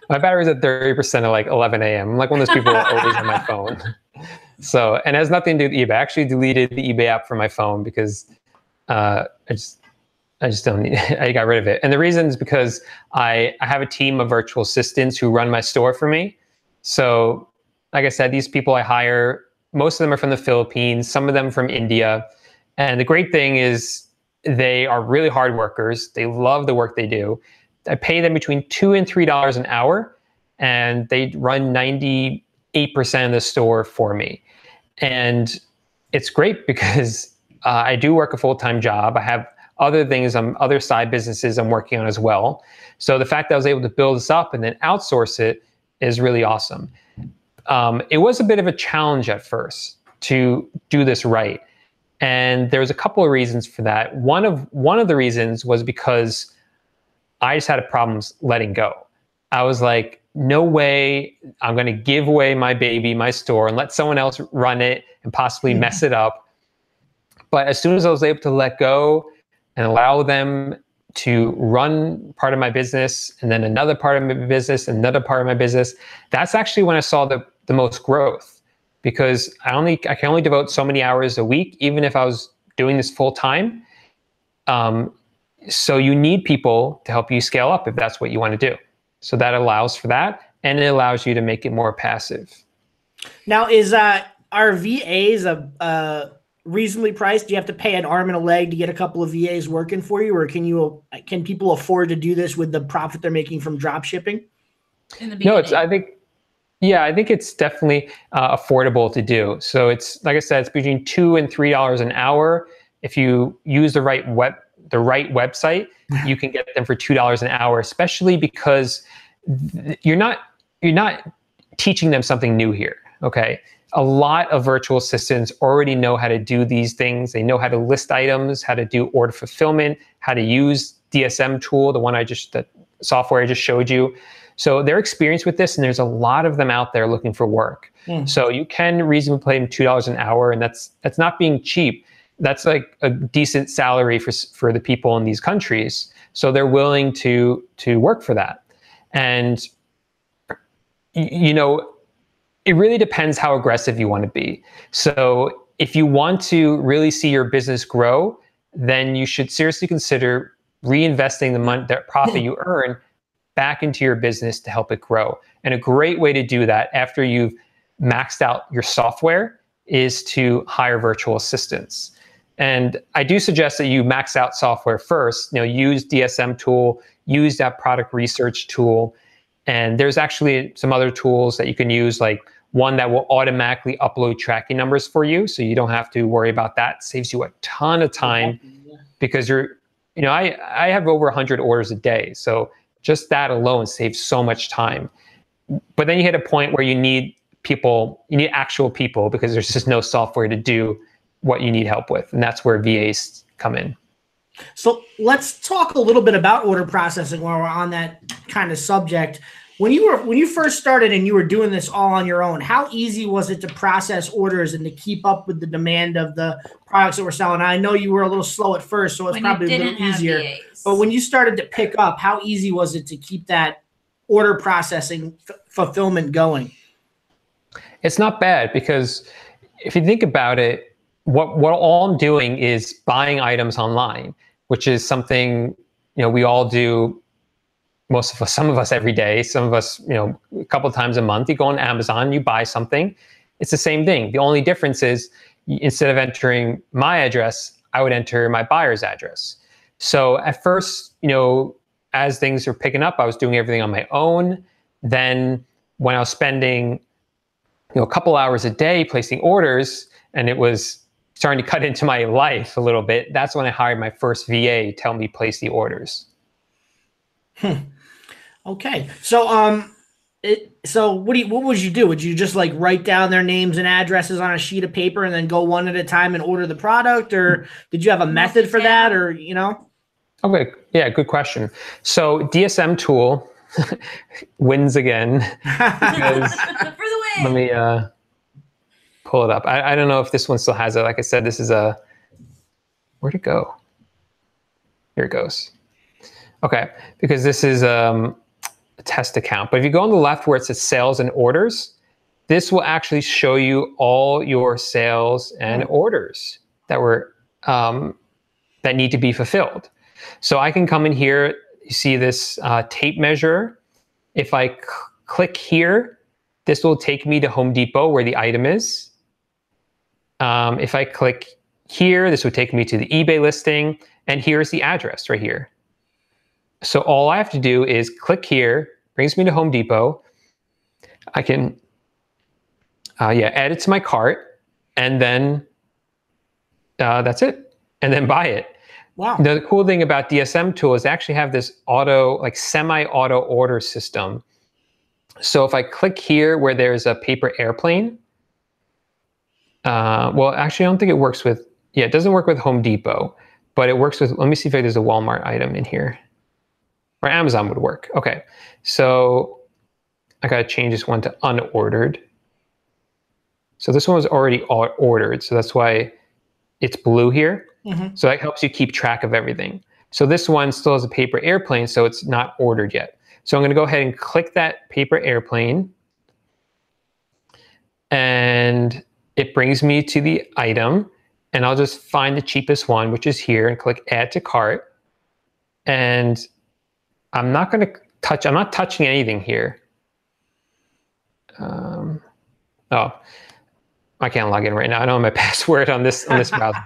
My battery's at 30% at like 11 a.m. I'm like one of those people who are always on my phone. So, and it has nothing to do with eBay. I actually deleted the eBay app from my phone because I just don't need it. I got rid of it. And the reason is because I have a team of virtual assistants who run my store for me. So, like I said, these people I hire, most of them are from the Philippines, some of them from India. And the great thing is they are really hard workers. They love the work they do. I pay them between $2 and $3 an hour, and they run 98% of the store for me. And it's great because I do work a full-time job. I have other things, other side businesses I'm working on as well. So the fact that I was able to build this up and then outsource it is really awesome. It was a bit of a challenge at first to do this right. And there was a couple of reasons for that. One of the reasons was because I just had problems letting go. I was like, no way I'm going to give away my baby, my store, and let someone else run it and possibly mess it up. But as soon as I was able to let go and allow them to run part of my business, and then another part of my business, another part of my business, that's actually when I saw the most growth, because I can only devote so many hours a week, even if I was doing this full time. So you need people to help you scale up if that's what you want to do. So that allows for that, and it allows you to make it more passive. Now, are VAs reasonably priced? Do you have to pay an arm and a leg to get a couple of VAs working for you, or can people afford to do this with the profit they're making from drop shipping? In the beginning. No, I think it's definitely affordable to do. So it's, like I said, it's between $2 and $3 an hour. If you use the right website, you can get them for $2 an hour, especially because you're not teaching them something new here. Okay. A lot of virtual assistants already know how to do these things. They know how to list items, how to do order fulfillment, how to use DSM Tool, the software I just showed you. So they're experienced with this, and there's a lot of them out there looking for work. So you can reasonably pay them $2 an hour, and that's not being cheap. that's like a decent salary for the people in these countries. So they're willing to work for that. And, you know, it really depends how aggressive you want to be. So if you want to really see your business grow, then you should seriously consider reinvesting the money, that profit you earn back into your business to help it grow. And a great way to do that after you've maxed out your software is to hire virtual assistants. And I do suggest that you max out software first. You know, use DSM Tool, use that product research tool. And there's actually some other tools that you can use, like one that will automatically upload tracking numbers for you, so you don't have to worry about that. It saves you a ton of time because you know, I have over 100 orders a day. So just that alone saves so much time. But then you hit a point where you need people, you need actual people, because there's just no software to do what you need help with. And that's where VAs come in. So let's talk a little bit about order processing while we're on that kind of subject. When you first started and you were doing this all on your own, how easy was it to process orders and to keep up with the demand of the products that we're selling? I know you were a little slow at first, so it's probably a little easier. But when you started to pick up, how easy was it to keep that order processing fulfillment going? It's not bad, because if you think about it, what all I'm doing is buying items online, which is something, you know, we all do. Most of us, some of us every day, some of us, you know, a couple of times a month. You go on Amazon, you buy something. It's the same thing. The only difference is instead of entering my address, I would enter my buyer's address. So at first, you know, as things are picking up, I was doing everything on my own. Then when I was spending, you know, a couple hours a day placing orders, and it was starting to cut into my life a little bit, that's when I hired my first VA to help me place the orders. Okay. So, so what would you do? Would you just like write down their names and addresses on a sheet of paper and then go one at a time and order the product? Or did you have a method for that, or, you know? Okay. Yeah. Good question. So DSM Tool wins again. Because, for the win. let me pull it up. I don't know if this one still has it. Like I said, this is where'd it go? Here it goes. Okay. Because this is a test account. But if you go on the left where it says sales and orders, this will actually show you all your sales and orders that were that need to be fulfilled. So I can come in here. You see this tape measure. If I click here, this will take me to Home Depot where the item is. If I click here, this would take me to the eBay listing, and here's the address right here. So all I have to do is click here, brings me to Home Depot. I can add it to my cart, and then that's it, and then buy it. Wow. The cool thing about DSM Tool is they actually have this semi-auto order system. So if I click here where there's a paper airplane, well, actually, I don't think it works with, it doesn't work with Home Depot, but it works with, let me see if there's a Walmart item in here. Or Amazon would work. Okay, so I gotta change this one to unordered. So this one was already ordered, so that's why it's blue here. Mm-hmm. So that helps you keep track of everything. So this one still has a paper airplane, so it's not ordered yet. So I'm gonna go ahead and click that paper airplane, and it brings me to the item, and I'll just find the cheapest one, which is here, and click add to cart. And I'm not touching anything here. Oh, I can't log in right now. I don't have my password on this browser,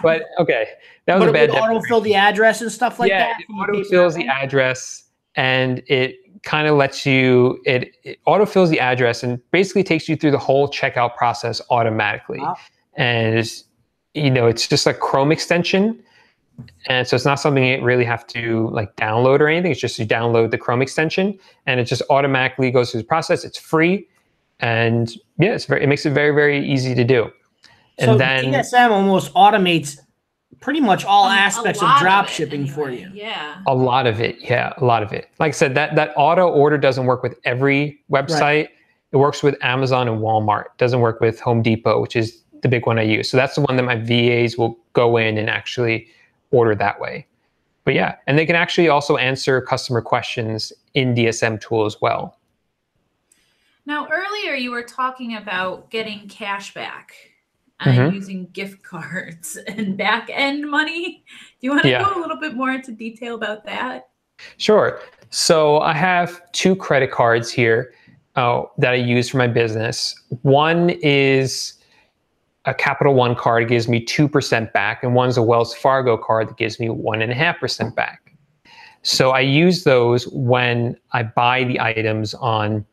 but okay, that was a bad. It autofill the address and stuff like that. Yeah, it autofills the address, and it kind of lets you. It autofills the address and basically takes you through the whole checkout process automatically. Wow. And it's just a Chrome extension. And so it's not something you really have to like download or anything. It's just you download the Chrome extension, and it just automatically goes through the process. It's free, and yeah, it makes it very, very easy to do. And so then DSM almost automates pretty much all aspects of drop shipping for you. Yeah, a lot of it. Yeah, a lot of it. Like I said, that auto order doesn't work with every website. Right. It works with Amazon and Walmart. It doesn't work with Home Depot, which is the big one I use. So that's the one that my VAs will go in and actually order that way. But yeah, and they can actually also answer customer questions in DSM Tool as well. Now, earlier you were talking about getting cash back and using gift cards and back end money. Do you want to go a little bit more into detail about that? Sure. So I have 2 credit cards here that I use for my business. One is a Capital One card, gives me 2% back, and one's a Wells Fargo card that gives me 1.5% back. So I use those when I buy the items on,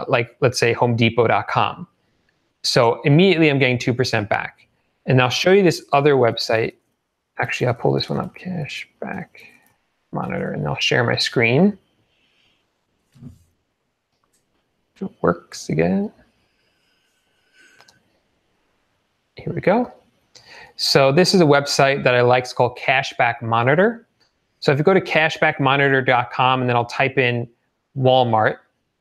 like, let's say HomeDepot.com. So immediately I'm getting 2% back. And I'll show you this other website. Actually, I'll pull this one up, Cashback Monitor, and I'll share my screen. If it works again. Here we go. So this is a website that I like. It's called Cashback Monitor. So if you go to cashbackmonitor.com and then I'll type in Walmart,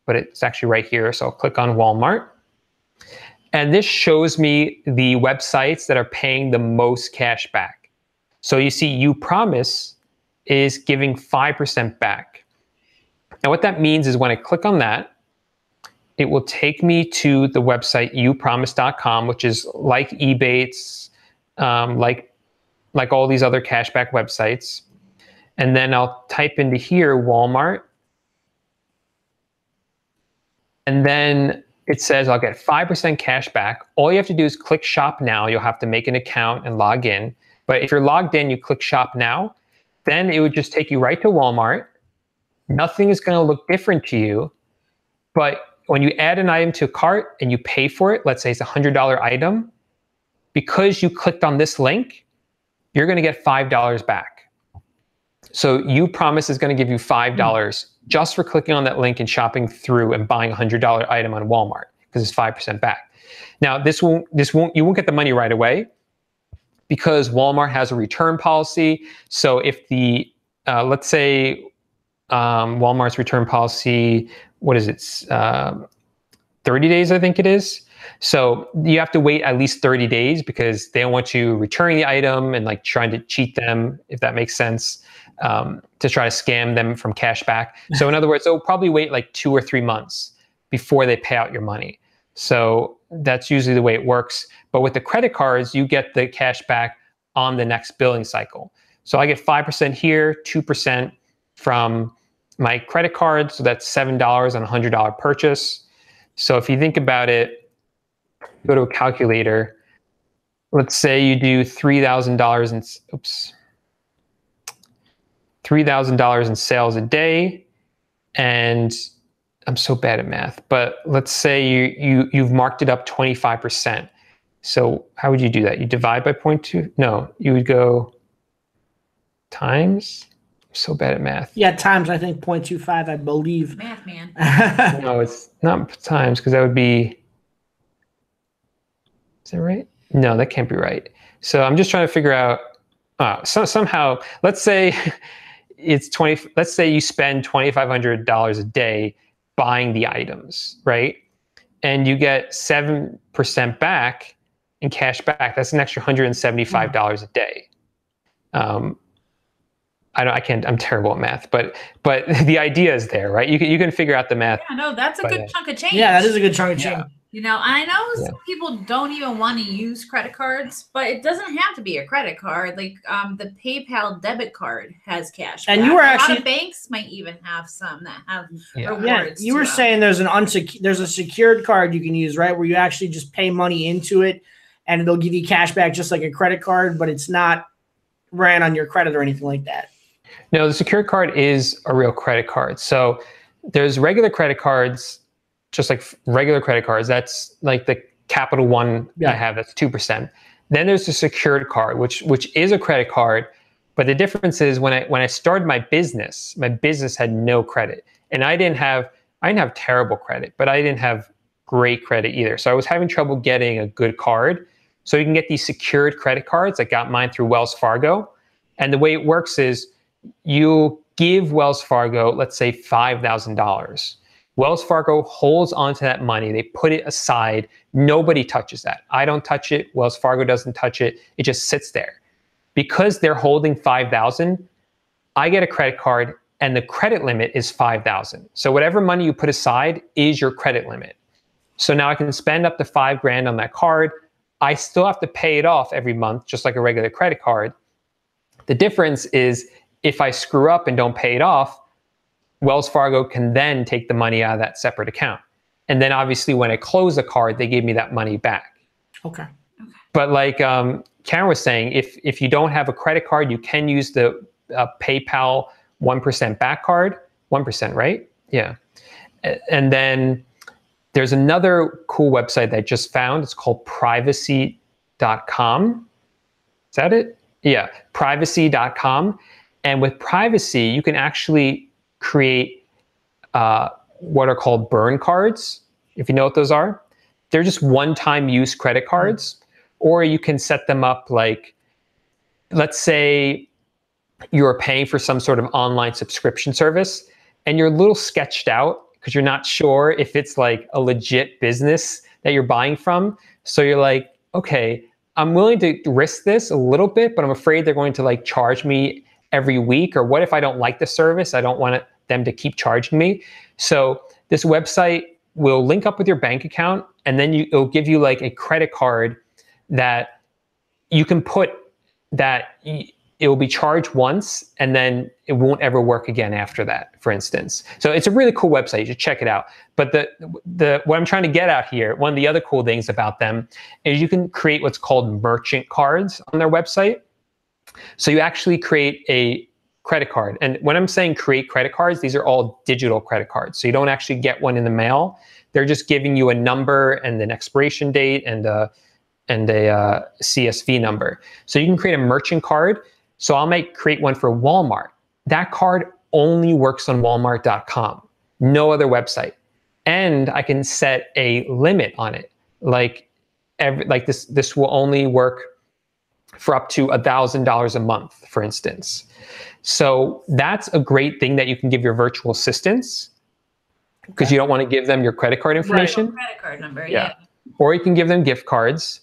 but it's actually right here. So I'll click on Walmart. And this shows me the websites that are paying the most cash back. So you see uPromise is giving 5% back. And what that means is when I click on that, it will take me to the website upromise.com, which is like eBay, it's like all these other cashback websites. And then I'll type into here Walmart. And then it says I'll get 5% cash back. All you have to do is click shop now. You'll have to make an account and log in. But if you're logged in, you click shop now, then it would just take you right to Walmart. Nothing is going to look different to you. But when you add an item to a cart and you pay for it, let's say it's a $100 item, because you clicked on this link, you're going to get $5 back. So uPromise is going to give you $5 just for clicking on that link and shopping through and buying a $100 item on Walmart, because it's 5% back. Now, you won't get the money right away because Walmart has a return policy. So if the, let's say Walmart's return policy, what is it? 30 days, I think it is. So you have to wait at least 30 days because they don't want you returning the item and like trying to cheat them, if that makes sense, to try to scam them from cash back. So in other words, they'll probably wait like 2 or 3 months before they pay out your money. So that's usually the way it works. But with the credit cards, you get the cash back on the next billing cycle. So I get 5% here, 2% from my credit card, so that's $7 on a $100 purchase. So if you think about it, go to a calculator. Let's say you do $3,000 in $3,000 in sales a day, and I'm so bad at math, but let's say you've marked it up 25%. So how would you do that? You divide by 0.2? No, you would go times. So bad at math. Yeah, times, I think 0.25, I believe. Math man. No, it's not times, because that would be, is that right? No, that can't be right. So I'm just trying to figure out, somehow, let's say let's say you spend $2,500 a day buying the items, right? And you get 7% back in cash back. That's an extra $175 a day. I'm terrible at math, but the idea is there, right? You can figure out the math. Yeah, no, that's a good chunk of change. Yeah, that is a good chunk of change. You know, I know some people don't even want to use credit cards, but it doesn't have to be a credit card. Like the PayPal debit card has cash back. And you were a actually, lot of banks might even have some that have rewards. Yeah, you were saying there's a secured card you can use, right? Where you actually just pay money into it and they'll give you cash back just like a credit card, but it's not ran on your credit or anything like that. No, the secured card is a real credit card. So there's regular credit cards, just like regular credit cards. That's like the Capital One I have, that's 2%. Then there's the secured card, which is a credit card. But the difference is when I started my business had no credit. And I didn't have terrible credit, but I didn't have great credit either. So I was having trouble getting a good card. So you can get these secured credit cards. I got mine through Wells Fargo. And the way it works is you give Wells Fargo, let's say $5,000. Wells Fargo holds onto that money. They put it aside. Nobody touches that. I don't touch it. Wells Fargo doesn't touch it. It just sits there. Because they're holding $5,000, I get a credit card and the credit limit is $5,000. So whatever money you put aside is your credit limit. So now I can spend up to $5,000 on that card. I still have to pay it off every month, just like a regular credit card. The difference is if I screw up and don't pay it off, Wells Fargo can then take the money out of that separate account. And then obviously when I close the card, they give me that money back. Okay. But like Karen was saying, if you don't have a credit card, you can use the PayPal 1% back card. 1%, right? Yeah. And then there's another cool website that I just found. It's called privacy.com. Is that it? Yeah, privacy.com. And with privacy, you can actually create what are called burn cards, if you know what those are. They're just one-time use credit cards, or you can set them up like, let's say you're paying for some sort of online subscription service and you're a little sketched out because you're not sure if it's like a legit business that you're buying from. So you're like, okay, I'm willing to risk this a little bit, but I'm afraid they're going to like charge me every week. Or what if I don't like the service? I don't want them to keep charging me. So this website will link up with your bank account, and then it'll give you like a credit card that you can put that it will be charged once and then it won't ever work again after that, for instance. So it's a really cool website. You should check it out. But what I'm trying to get out here, one of the other cool things about them is you can create what's called merchant cards on their website. So you actually create a credit card. And when I'm saying create credit cards, these are all digital credit cards. So you don't actually get one in the mail. They're just giving you a number and an expiration date and a CSV number. So you can create a merchant card. So I'll create one for Walmart. That card only works on walmart.com, no other website. And I can set a limit on it. Like this will only work for up to $1,000 a month, for instance. So that's a great thing that you can give your virtual assistants, because you don't want to give them your credit card information. Right. Credit card number, yeah. Or you can give them gift cards.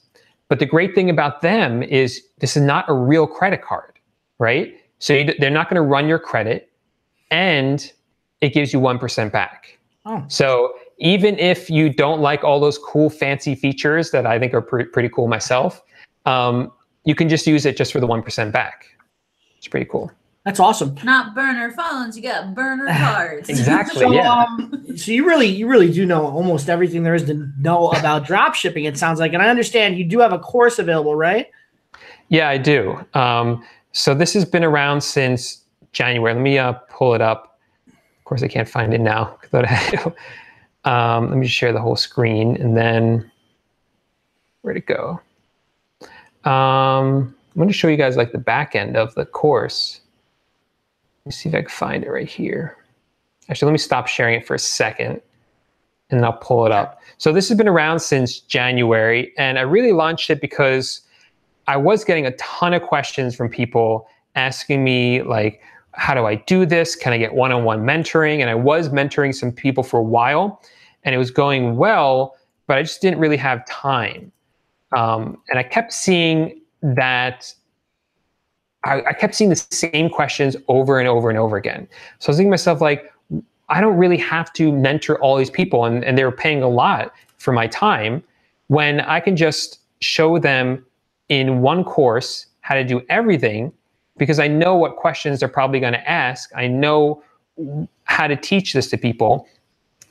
But the great thing about them is this is not a real credit card, right? So they're not going to run your credit, and it gives you 1% back. Oh. So even if you don't like all those cool fancy features that I think are pretty cool myself, you can just use it just for the 1% back. It's pretty cool. That's awesome. Not burner phones, you got burner cards. Exactly. So, yeah. So you really do know almost everything there is to know about drop shipping, it sounds like. And I understand you do have a course available, right? Yeah, I do. So this has been around since January. Let me pull it up. Of course, I can't find it now. Let me share the whole screen, and then where'd it go? I'm going to show you guys like the back end of the course. Let me see if I can find it right here. Actually, let me stop sharing it for a second, and then I'll pull it up. So this has been around since January, and I really launched it because I was getting a ton of questions from people asking me like, how do I do this? Can I get one-on-one mentoring? And I was mentoring some people for a while, and it was going well, but I just didn't really have time. And I kept seeing that I kept seeing the same questions over and over and over again. So I was thinking to myself, like, I don't really have to mentor all these people, and they were paying a lot for my time, when I can just show them in one course how to do everything, because I know what questions they're probably going to ask. I know how to teach this to people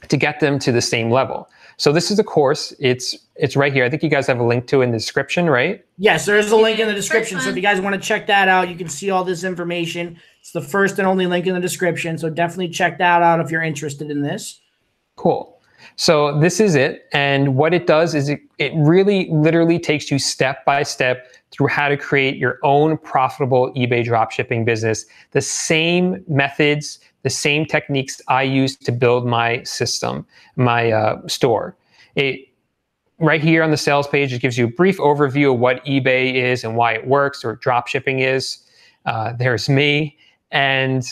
to get them to the same level. So this is a course. It's right here. I think you guys have a link to it in the description, right? Yes, there is a link in the description. So if you guys want to check that out, you can see all this information. It's the first and only link in the description. So definitely check that out if you're interested in this. Cool. So this is it. And what it does is it really literally takes you step by step through how to create your own profitable eBay dropshipping business. The same methods, the same techniques I use to build my system, my store. Right here on the sales page, it gives you a brief overview of what eBay is and why it works, or dropshipping is. There's me. And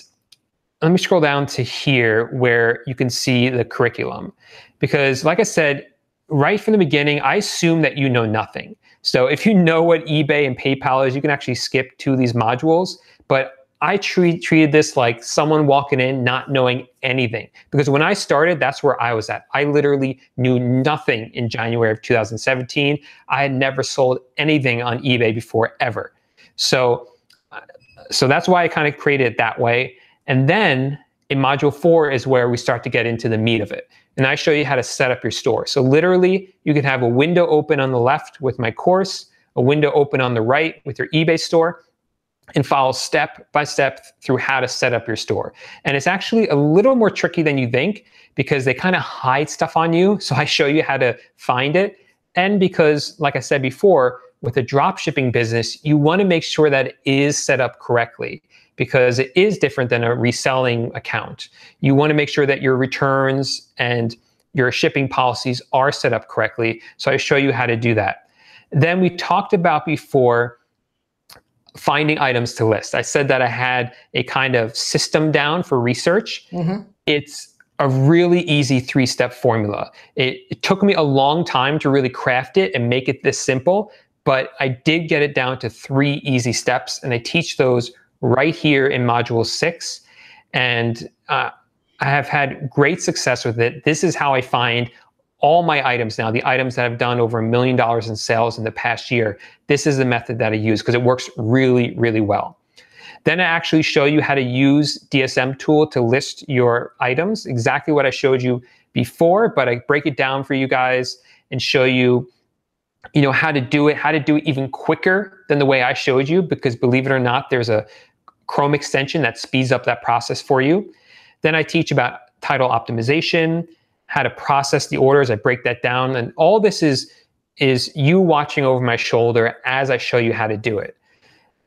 let me scroll down to here where you can see the curriculum. Because like I said, right from the beginning, I assume that you know nothing. So if you know what eBay and PayPal is, you can actually skip 2 of these modules. But I treated this like someone walking in not knowing anything. Because when I started, that's where I was at. I literally knew nothing in January of 2017. I had never sold anything on eBay before, ever. So that's why I kind of created it that way. And then in module 4 is where we start to get into the meat of it. And I show you how to set up your store. So literally, you could have a window open on the left with my course, a window open on the right with your eBay store, and follow step by step through how to set up your store. And it's actually a little more tricky than you think because they kind of hide stuff on you. So I show you how to find it. And because, like I said before, with a drop shipping business, you want to make sure that it is set up correctly because it is different than a reselling account. You want to make sure that your returns and your shipping policies are set up correctly. So I show you how to do that. Then we talked about before finding items to list. I said that I had a kind of system down for research. It's a really easy 3-step formula. It took me a long time to really craft it and make it this simple, but I did get it down to 3 easy steps, and I teach those right here in module 6. And I have had great success with it. This is how I find all my items now, the items that I've done over $1 million in sales in the past year. This is the method that I use because it works really, really well. Then I actually show you how to use DSM Tool to list your items, exactly what I showed you before, but I break it down for you guys and show you, how to do it even quicker than the way I showed you, because believe it or not, there's a Chrome extension that speeds up that process for you. Then I teach about title optimization, how to process the orders. I break that down. And all this is you watching over my shoulder as I show you how to do it.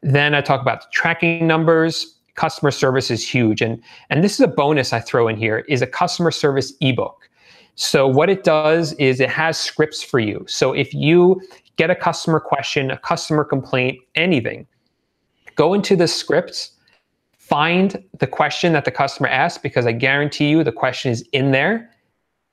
Then I talk about the tracking numbers. Customer service is huge. And this is a bonus I throw in here, is a customer service ebook. So what it does is it has scripts for you. So if you get a customer question, a customer complaint, anything, go into the scripts, find the question that the customer asked, because I guarantee you the question is in there.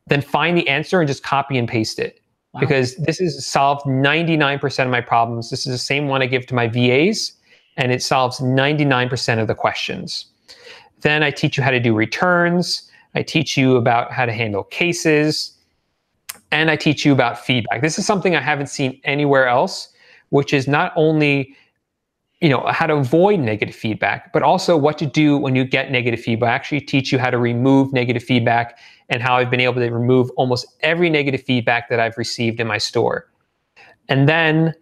Then find the answer and just copy and paste it. Wow. Because this has solved 99% of my problems. This is the same one I give to my VAs, and it solves 99% of the questions. Then I teach you how to do returns. I teach you about how to handle cases, and I teach you about feedback. This is something I haven't seen anywhere else, which is not only how to avoid negative feedback, but also what to do when you get negative feedback. I actually teach you how to remove negative feedback and how I've been able to remove almost every negative feedback that I've received in my store. And then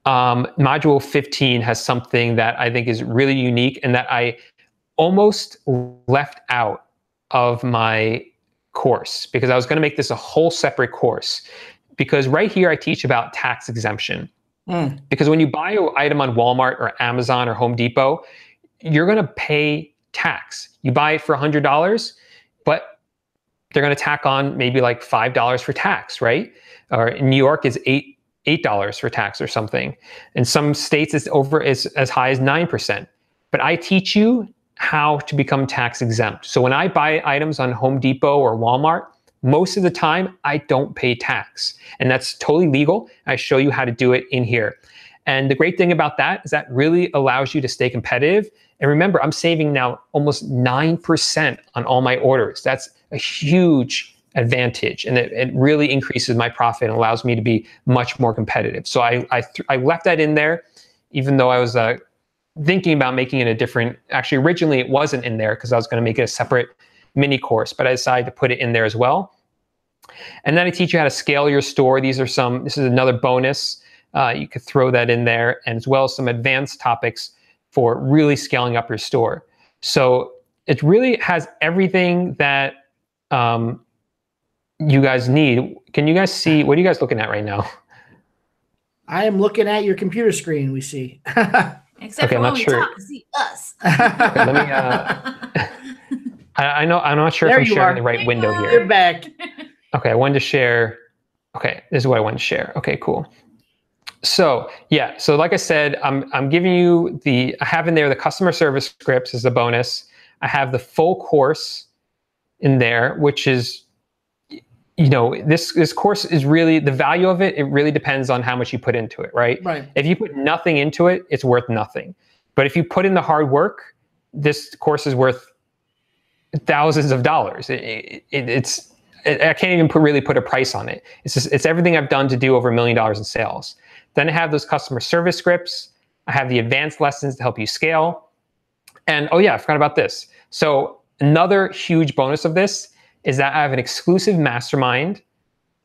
module 15 has something that I think is really unique and that I almost left out of my course, because I was going to make this a whole separate course. Because right here I teach about tax exemption. Because when you buy an item on Walmart or Amazon or Home Depot, you're going to pay tax. You buy it for $100, but they're going to tack on maybe like $5 for tax, right? Or in New York is $8 for tax or something. In some states it's as high as 9%. But I teach you how to become tax exempt. So when I buy items on Home Depot or Walmart, most of the time I don't pay tax, and that's totally legal. I show you how to do it in here. And the great thing about that is that really allows you to stay competitive. And remember, I'm saving now almost 9% on all my orders. That's a huge advantage, and it really increases my profit and allows me to be much more competitive. So I left that in there, even though I was thinking about making it a different, actually originally it wasn't in there because I was going to make it a separate mini course, but I decided to put it in there as well. And then I teach you how to scale your store. This is another bonus. You could throw that in there, and as well as some advanced topics for really scaling up your store. So it really has everything that you guys need. Can you guys see, what are you guys looking at right now? I am looking at your computer screen, we see. Except for when we talk, see us. Okay, let me, I'm not sure if I'm sharing the right window here. You're back. Okay, I wanted to share. Okay, this is what I wanted to share. Okay, cool. So yeah, so like I said, I'm giving you I have in there the customer service scripts as a bonus. I have the full course in there, which is, you know, this course is really, the value of it, it really depends on how much you put into it, right? Right. If you put nothing into it, it's worth nothing. But if you put in the hard work, this course is worth thousands of dollars. I can't even really put a price on it. It's everything I've done to do over $1 million in sales. Then I have those customer service scripts. I have the advanced lessons to help you scale. And oh yeah, I forgot about this. So another huge bonus of this is that I have an exclusive mastermind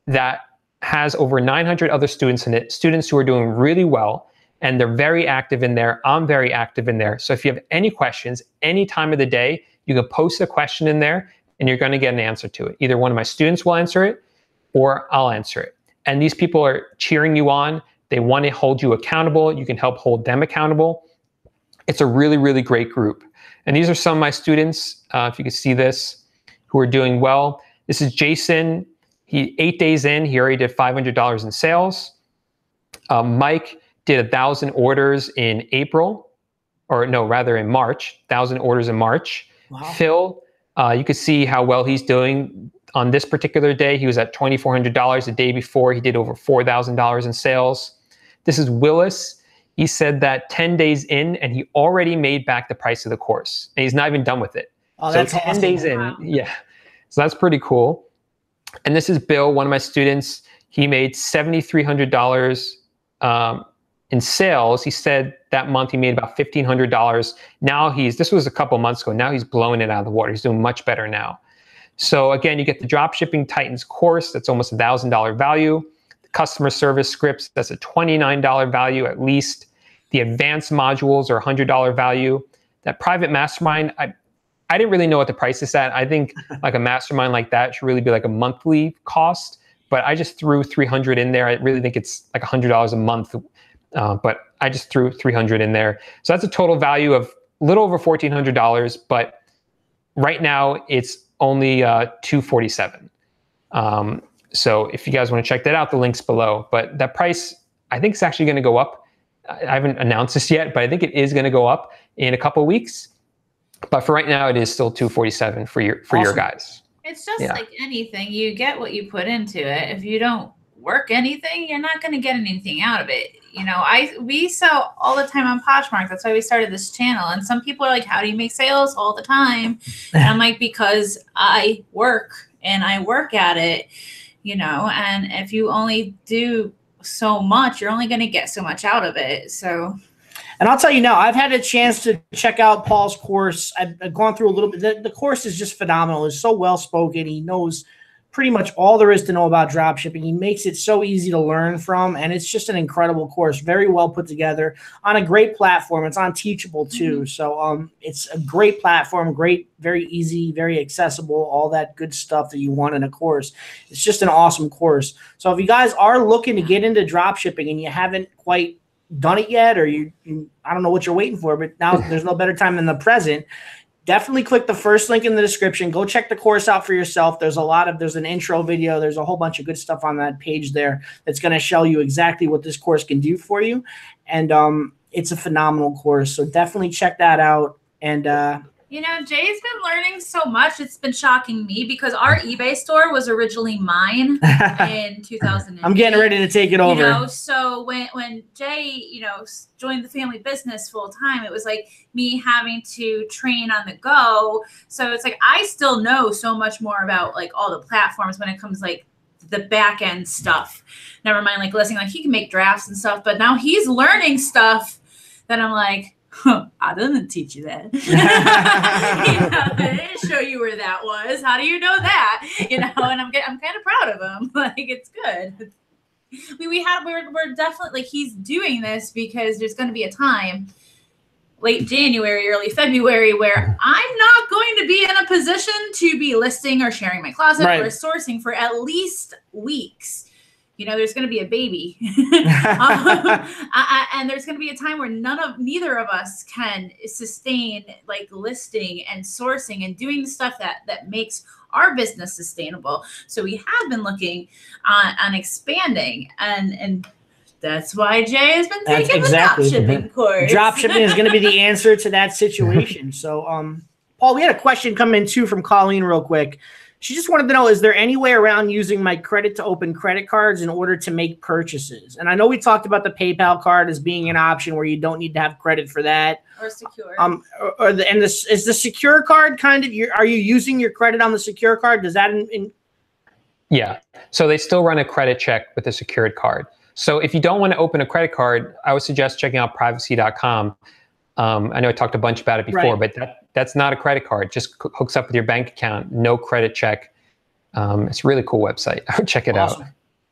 that has over 900 other students in it, students who are doing really well, and they're very active in there. I'm very active in there. So if you have any questions, any time of the day, you can post a question in there and you're going to get an answer to it. Either one of my students will answer it or I'll answer it. And these people are cheering you on. They want to hold you accountable. You can help hold them accountable. It's a really, really great group. And these are some of my students, if you can see this, who are doing well. This is Jason. 8 days in, he already did $500 in sales. Mike did 1,000 orders in April, or no, rather in March, 1,000 orders in March. Wow. Phil, you can see how well he's doing. On this particular day, he was at $2,400. The day before, he did over $4,000 in sales. This is Willis. He said that 10 days in, and he already made back the price of the course, and he's not even done with it. Oh, so that's 10 awesome. days in, yeah. So that's pretty cool. And this is Bill, one of my students. He made $7,300 in sales. He said that month he made about $1,500. Now this was a couple months ago. Now he's blowing it out of the water. He's doing much better now. So again, you get the Dropshipping Titans course. That's almost $1,000 value. The customer service scripts, that's a $29 value at least. The advanced modules are $100 value. That private mastermind, I didn't really know what the price is at. I think like a mastermind like that should really be like a monthly cost, but I just threw $300 in there. I really think it's like $100 a month, but I just threw $300 in there. So that's a total value of a little over $1,400, but right now it's only $247. So if you guys want to check that out, the link's below. But that price, I think it's actually going to go up. I haven't announced this yet, but I think it is going to go up in a couple of weeks. But for right now, it is still $247 for your guys. It's just like anything. You get what you put into it. If you don't work anything, you're not going to get anything out of it. You know, we sell all the time on Poshmark. That's why we started this channel. And some people are like, how do you make sales all the time? And I'm like, because I work and I work at it, you know, and if you only do so much, you're only going to get so much out of it. So. And I'll tell you now, I've had a chance to check out Paul's course. I've gone through a little bit. The course is just phenomenal. It's so well spoken. He knows pretty much all there is to know about dropshipping. He makes it so easy to learn from, and it's just an incredible course. Very well put together on a great platform. It's on Teachable too. So it's a great platform, great, very easy, very accessible, all that good stuff that you want in a course. It's just an awesome course. So if you guys are looking to get into dropshipping and you haven't quite done it yet, or you I don't know what you're waiting for, but now there's no better time than the present. Definitely click the first link in the description. Go check the course out for yourself. There's an intro video. There's a whole bunch of good stuff on that page there that's going to show you exactly what this course can do for you. And it's a phenomenal course. So definitely check that out. And you know, Jay's been learning so much. It's been shocking me because our eBay store was originally mine in 2008. I'm getting ready to take it over. You know, so when Jay, you know, joined the family business full time, it was like me having to train on the go. So it's like I still know so much more about like all the platforms when it comes like the back end stuff. Never mind like listening, like he can make drafts and stuff, but now he's learning stuff that I'm like, I didn't teach you that. You know, I didn't show you where that was. How do you know that? You know, and I'm kind of proud of him. Like it's good. We're definitely like he's doing this because there's going to be a time, late January, early February, where I'm not going to be in a position to be listing or sharing my closet or sourcing for at least weeks. You know, there's going to be a baby, and there's going to be a time where neither of us can sustain like listing and sourcing and doing the stuff that makes our business sustainable. So we have been looking on expanding, and that's why Jay has been taking the dropshipping course. Dropshipping is going to be the answer to that situation. So, Paul, we had a question come in too from Colleen real quick. She just wanted to know, is there any way around using my credit to open credit cards in order to make purchases? And I know we talked about the PayPal card as being an option where you don't need to have credit for that. Or secure. Is the secure card kind of, are you using your credit on the secure card? Does that Yeah. So they still run a credit check with a secured card. So if you don't want to open a credit card, I would suggest checking out privacy.com. I know I talked a bunch about it before, right. but that's not a credit card. Just hooks up with your bank account, no credit check. It's a really cool website. I would check it out.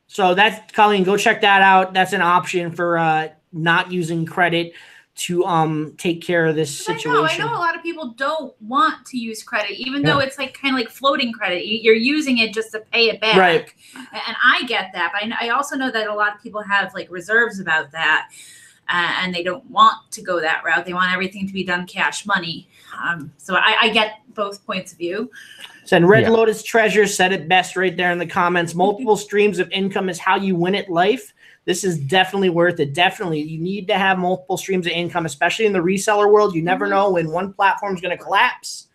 So that's, Colleen, go check that out. That's an option for not using credit to take care of this situation. I know a lot of people don't want to use credit, even though it's like kind of like floating credit. You're using it just to pay it back. Right. And I get that. But I also know that a lot of people have like reserves about that. And they don't want to go that route. They want everything to be done cash money. So I get both points of view. Said Red Lotus Treasure said it best right there in the comments. Multiple streams of income is how you win at life. This is definitely worth it. Definitely. You need to have multiple streams of income, especially in the reseller world. You never know when one platform is going to collapse.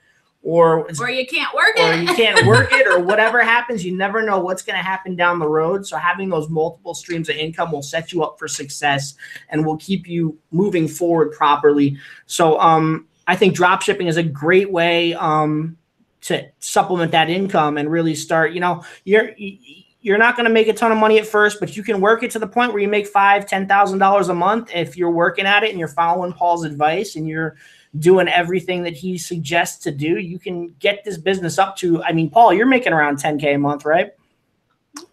Or you can't work it. Or you can't work it, or whatever happens. You never know what's going to happen down the road. So having those multiple streams of income will set you up for success and will keep you moving forward properly. So I think dropshipping is a great way to supplement that income and really start. You know, you're not going to make a ton of money at first, but you can work it to the point where you make $5,000, $10,000 a month if you're working at it and you're following Paul's advice and you're doing everything that he suggests to do. You can get this business up to, I mean, Paul, you're making around 10K a month, right?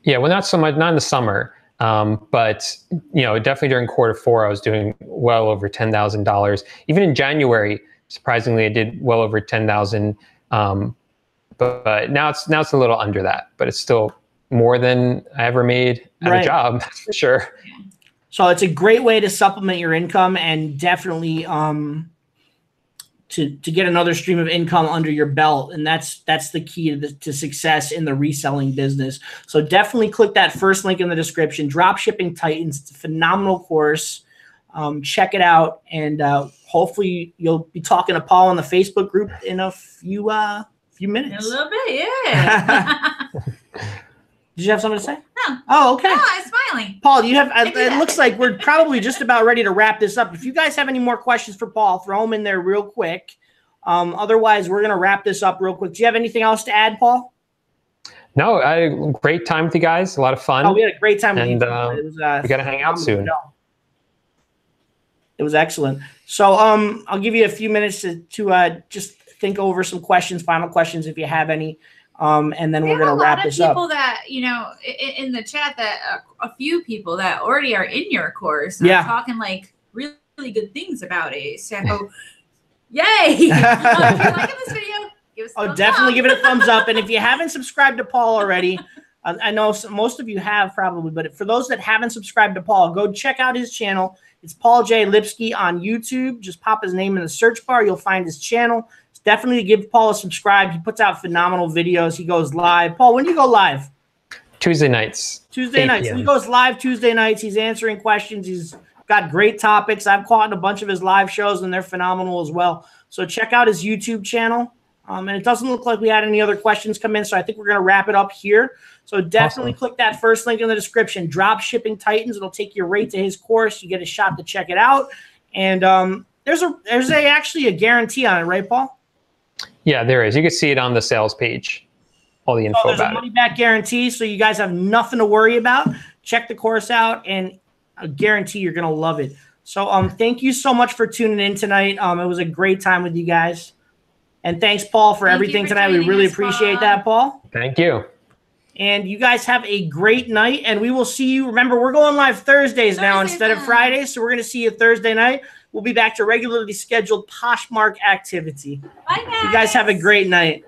Yeah, well, not so much, not in the summer, but you know, definitely during Q4, I was doing well over $10,000. Even in January, surprisingly, I did well over 10,000. But now it's a little under that, but it's still more than I ever made at a job, that's for sure. So it's a great way to supplement your income and definitely to get another stream of income under your belt. And that's the key to success in the reselling business. So definitely click that first link in the description, Dropshipping Titans. It's a phenomenal course. Check it out. And hopefully you'll be talking to Paul in the Facebook group in a few minutes. A little bit, yeah. Did you have something to say? No. Oh, okay. No, I'm smiling. Paul, you have. It looks like we're probably just about ready to wrap this up. If you guys have any more questions for Paul, throw them in there real quick. Otherwise, we're going to wrap this up real quick. Do you have anything else to add, Paul? No, I had a great time with you guys. A lot of fun. Oh, we had a great time with you. We got to hang out soon. It was excellent. So I'll give you a few minutes to just think over some questions, final questions, if you have any. And then we're going to wrap this up. People that, you know, in the chat, that a few people that already are in your course are talking like really, really good things about it. So, yay! If you're liking this video, give us a thumbs definitely up. give it a thumbs up. And if you haven't subscribed to Paul already, I know most of you have probably, but for those that haven't subscribed to Paul, go check out his channel. It's Paul J Lipsky on YouTube. Just pop his name in the search bar. You'll find his channel. Definitely give Paul a subscribe. He puts out phenomenal videos. He goes live. Paul, when do you go live? Tuesday nights. Tuesday nights. He goes live Tuesday nights. He's answering questions. He's got great topics. I've caught in a bunch of his live shows, and they're phenomenal as well. So check out his YouTube channel. And it doesn't look like we had any other questions come in, so I think we're going to wrap it up here. So definitely click that first link in the description, Dropshipping Titans. It'll take you right to his course. You get a shot to check it out. And there's actually a guarantee on it, right, Paul? Yeah, there is. You can see it on the sales page. All the info about it. There's a money-back guarantee, so you guys have nothing to worry about. Check the course out, and I guarantee you're going to love it. So thank you so much for tuning in tonight. It was a great time with you guys. And thanks, Paul, for everything tonight. We really appreciate that, Paul. Thank you. And you guys have a great night, and we will see you. Remember, we're going live Thursdays now instead of Fridays, so we're going to see you Thursday night. We'll be back to regularly scheduled Poshmark activity. Bye, guys. You guys have a great night.